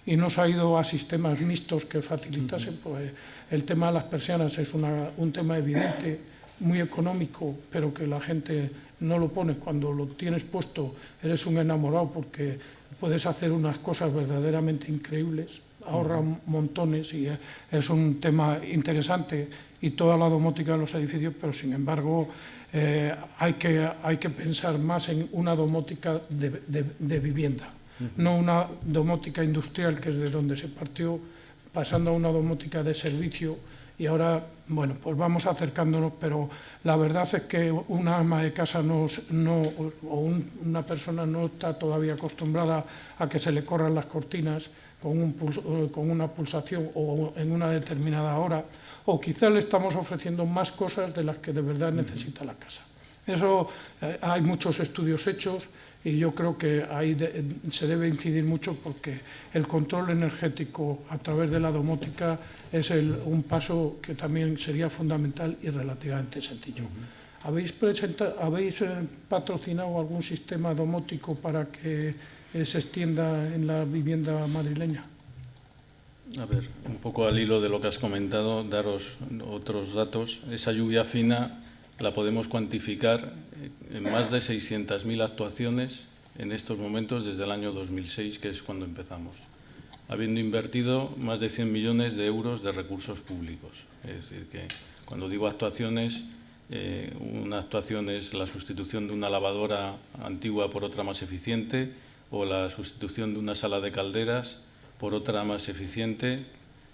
y no se ha ido a sistemas mixtos que facilitasen. Pues el tema de las persianas es un tema evidente, muy económico, pero que la gente no lo pone. Cuando lo tienes puesto eres un enamorado, porque puedes hacer unas cosas verdaderamente increíbles, ahorran montones, y es un tema interesante, y toda la domótica en los edificios, pero sin embargo hay que pensar más en una domótica de vivienda, no una domótica industrial, que es de donde se partió, pasando a una domótica de servicio. Y ahora, bueno, pues vamos acercándonos, pero la verdad es que una ama de casa una persona no está todavía acostumbrada a que se le corran las cortinas con una pulsación o en una determinada hora, o quizá le estamos ofreciendo más cosas de las que de verdad necesita la casa. Eso hay muchos estudios hechos, y yo creo que ahí se debe incidir mucho, porque el control energético a través de la domótica es un paso que también sería fundamental y relativamente sencillo. ¿Habéis patrocinado algún sistema domótico para que se extienda en la vivienda madrileña? A ver, un poco al hilo de lo que has comentado, daros otros datos. Esa lluvia fina la podemos cuantificar en más de 600.000 actuaciones en estos momentos desde el año 2006, que es cuando empezamos, habiendo invertido más de 100 millones de euros de recursos públicos. Es decir, que cuando digo actuaciones, una actuación es la sustitución de una lavadora antigua por otra más eficiente, o la sustitución de una sala de calderas por otra más eficiente,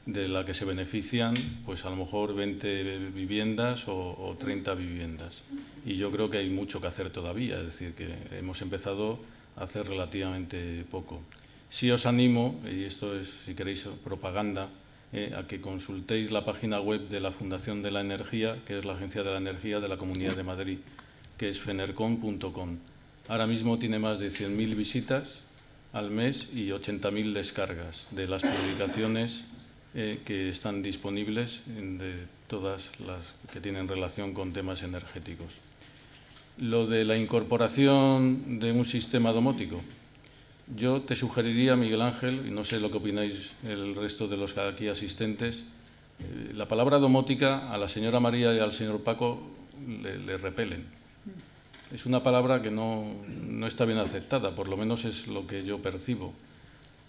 de la que se benefician pues a lo mejor 20 viviendas o 30 viviendas. Y yo creo que hay mucho que hacer todavía, es decir, que hemos empezado a hacer relativamente poco. Sí os animo, y esto es, si queréis, propaganda, a que consultéis la página web de la Fundación de la Energía, que es la Agencia de la Energía de la Comunidad de Madrid, que es fenercom.com. Ahora mismo tiene más de 100.000 visitas al mes y 80.000 descargas de las publicaciones que están disponibles, de todas las que tienen relación con temas energéticos. Lo de la incorporación de un sistema domótico, yo te sugeriría, Miguel Ángel, y no sé lo que opináis el resto de los aquí asistentes, la palabra domótica a la señora María y al señor Paco le repelen. Es una palabra que no está bien aceptada, por lo menos es lo que yo percibo.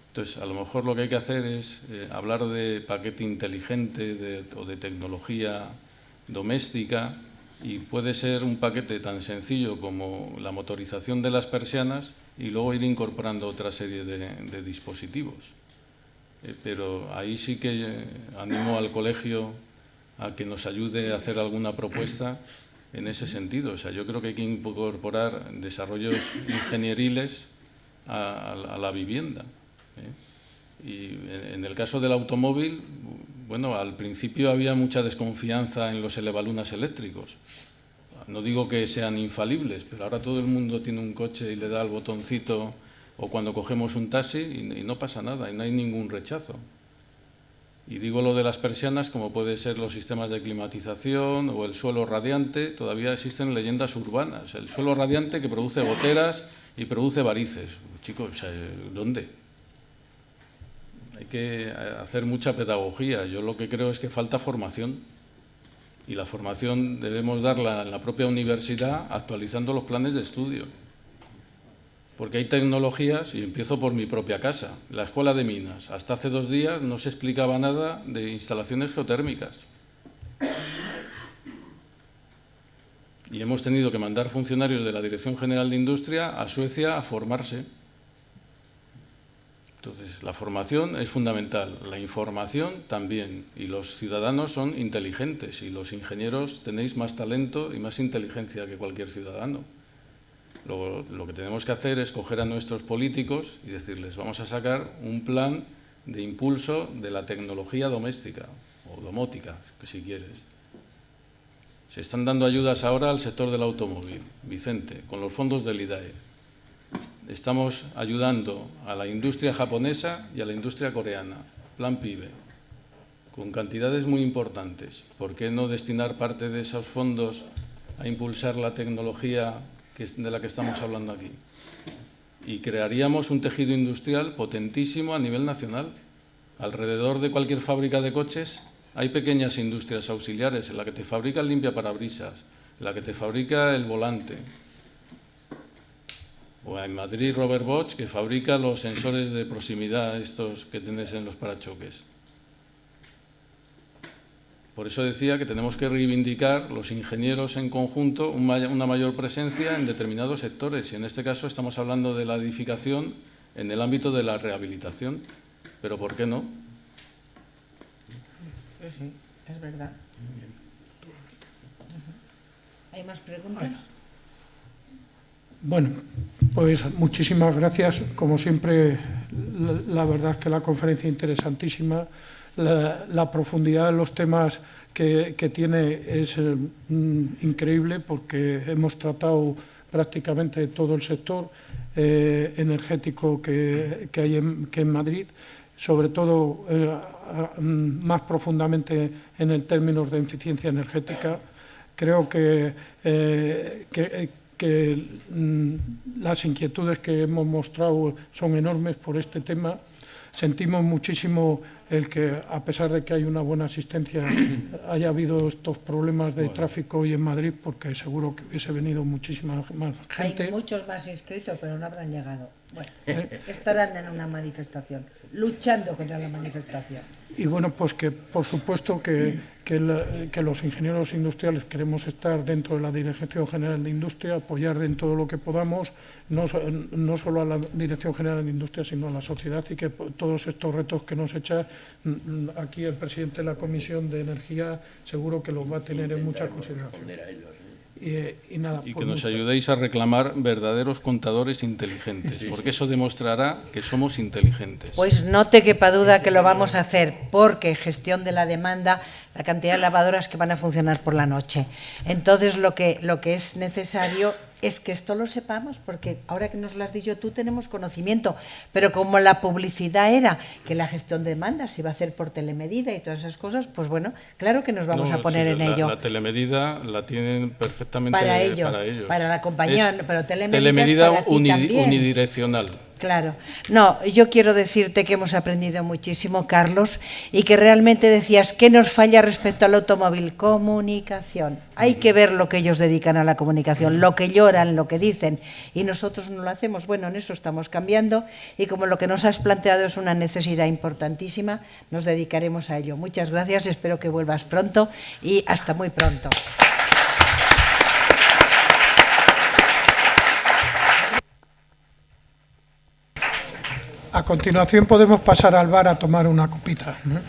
Entonces, a lo mejor lo que hay que hacer es hablar de paquete inteligente o de tecnología doméstica, y puede ser un paquete tan sencillo como la motorización de las persianas y luego ir incorporando otra serie de dispositivos. Pero ahí sí que animo al colegio a que nos ayude a hacer alguna propuesta en ese sentido. O sea, yo creo que hay que incorporar desarrollos ingenieriles a la vivienda. Y en el caso del automóvil, bueno, al principio había mucha desconfianza en los elevalunas eléctricos. No digo que sean infalibles, pero ahora todo el mundo tiene un coche y le da al botoncito, o cuando cogemos un taxi y no pasa nada, y no hay ningún rechazo. Y digo lo de las persianas, como puede ser los sistemas de climatización o el suelo radiante. Todavía existen leyendas urbanas. El suelo radiante que produce goteras y produce varices. Chicos, ¿dónde? Hay que hacer mucha pedagogía. Yo lo que creo es que falta formación. Y la formación debemos darla en la propia universidad, actualizando los planes de estudio. Porque hay tecnologías, y empiezo por mi propia casa, la Escuela de Minas. Hasta hace 2 días no se explicaba nada de instalaciones geotérmicas. Y hemos tenido que mandar funcionarios de la Dirección General de Industria a Suecia a formarse. Entonces, la formación es fundamental, la información también, y los ciudadanos son inteligentes, y los ingenieros tenéis más talento y más inteligencia que cualquier ciudadano. Lo que tenemos que hacer es coger a nuestros políticos y decirles, vamos a sacar un plan de impulso de la tecnología doméstica, o domótica, que si quieres. Se están dando ayudas ahora al sector del automóvil, Vicente, con los fondos del IDAE. Estamos ayudando a la industria japonesa y a la industria coreana, Plan PIBE, con cantidades muy importantes. ¿Por qué no destinar parte de esos fondos a impulsar la tecnología de la que estamos hablando aquí? Y crearíamos un tejido industrial potentísimo a nivel nacional. Alrededor de cualquier fábrica de coches hay pequeñas industrias auxiliares, en la que te fabrica el limpiaparabrisas, en la que te fabrica el volante. O en Madrid Robert Bosch, que fabrica los sensores de proximidad, estos que tienes en los parachoques. Por eso decía que tenemos que reivindicar los ingenieros en conjunto una mayor presencia en determinados sectores, y en este caso estamos hablando de la edificación en el ámbito de la rehabilitación. Pero ¿por qué no? Sí, es verdad. ¿Hay más preguntas? Bueno, pues muchísimas gracias. Como siempre, la verdad es que la conferencia es interesantísima. La profundidad de los temas que tiene es increíble, porque hemos tratado prácticamente todo el sector energético que hay en Madrid, sobre todo más profundamente en el términos de eficiencia energética. Creo que las inquietudes que hemos mostrado son enormes por este tema. Sentimos muchísimo el que, a pesar de que hay una buena asistencia, haya habido estos problemas de tráfico hoy en Madrid, porque seguro que hubiese venido muchísima más gente. Hay muchos más inscritos, pero no habrán llegado. Bueno, estarán en una manifestación, luchando contra la manifestación. Y bueno, pues que por supuesto que los ingenieros industriales queremos estar dentro de la Dirección General de Industria, apoyar en todo lo que podamos, no solo a la Dirección General de Industria, sino a la sociedad, y que todos estos retos que nos echa aquí el presidente de la Comisión de Energía seguro que los va a tener en mucha consideración. y nada. Y pues que nos ayudéis a reclamar verdaderos contadores inteligentes, porque eso demostrará que somos inteligentes. Pues no te quepa duda que lo vamos a hacer, porque gestión de la demanda, la cantidad de lavadoras que van a funcionar por la noche. Entonces, lo que es necesario es que esto lo sepamos, porque ahora que nos lo has dicho tú tenemos conocimiento, pero como la publicidad era que la gestión de demandas se iba a hacer por telemedida y todas esas cosas, pues bueno, claro que nos vamos a poner en ello. La telemedida la tienen perfectamente para ellos, para la compañía, pero telemedida es para ti también. Unidireccional. Claro. No, yo quiero decirte que hemos aprendido muchísimo, Carlos, y que realmente decías que nos falla respecto al automóvil. Comunicación. Hay que ver lo que ellos dedican a la comunicación, lo que lloran, lo que dicen, y nosotros no lo hacemos. Bueno, en eso estamos cambiando, y como lo que nos has planteado es una necesidad importantísima, nos dedicaremos a ello. Muchas gracias, espero que vuelvas pronto y hasta muy pronto. A continuación podemos pasar al bar a tomar una copita, ¿no?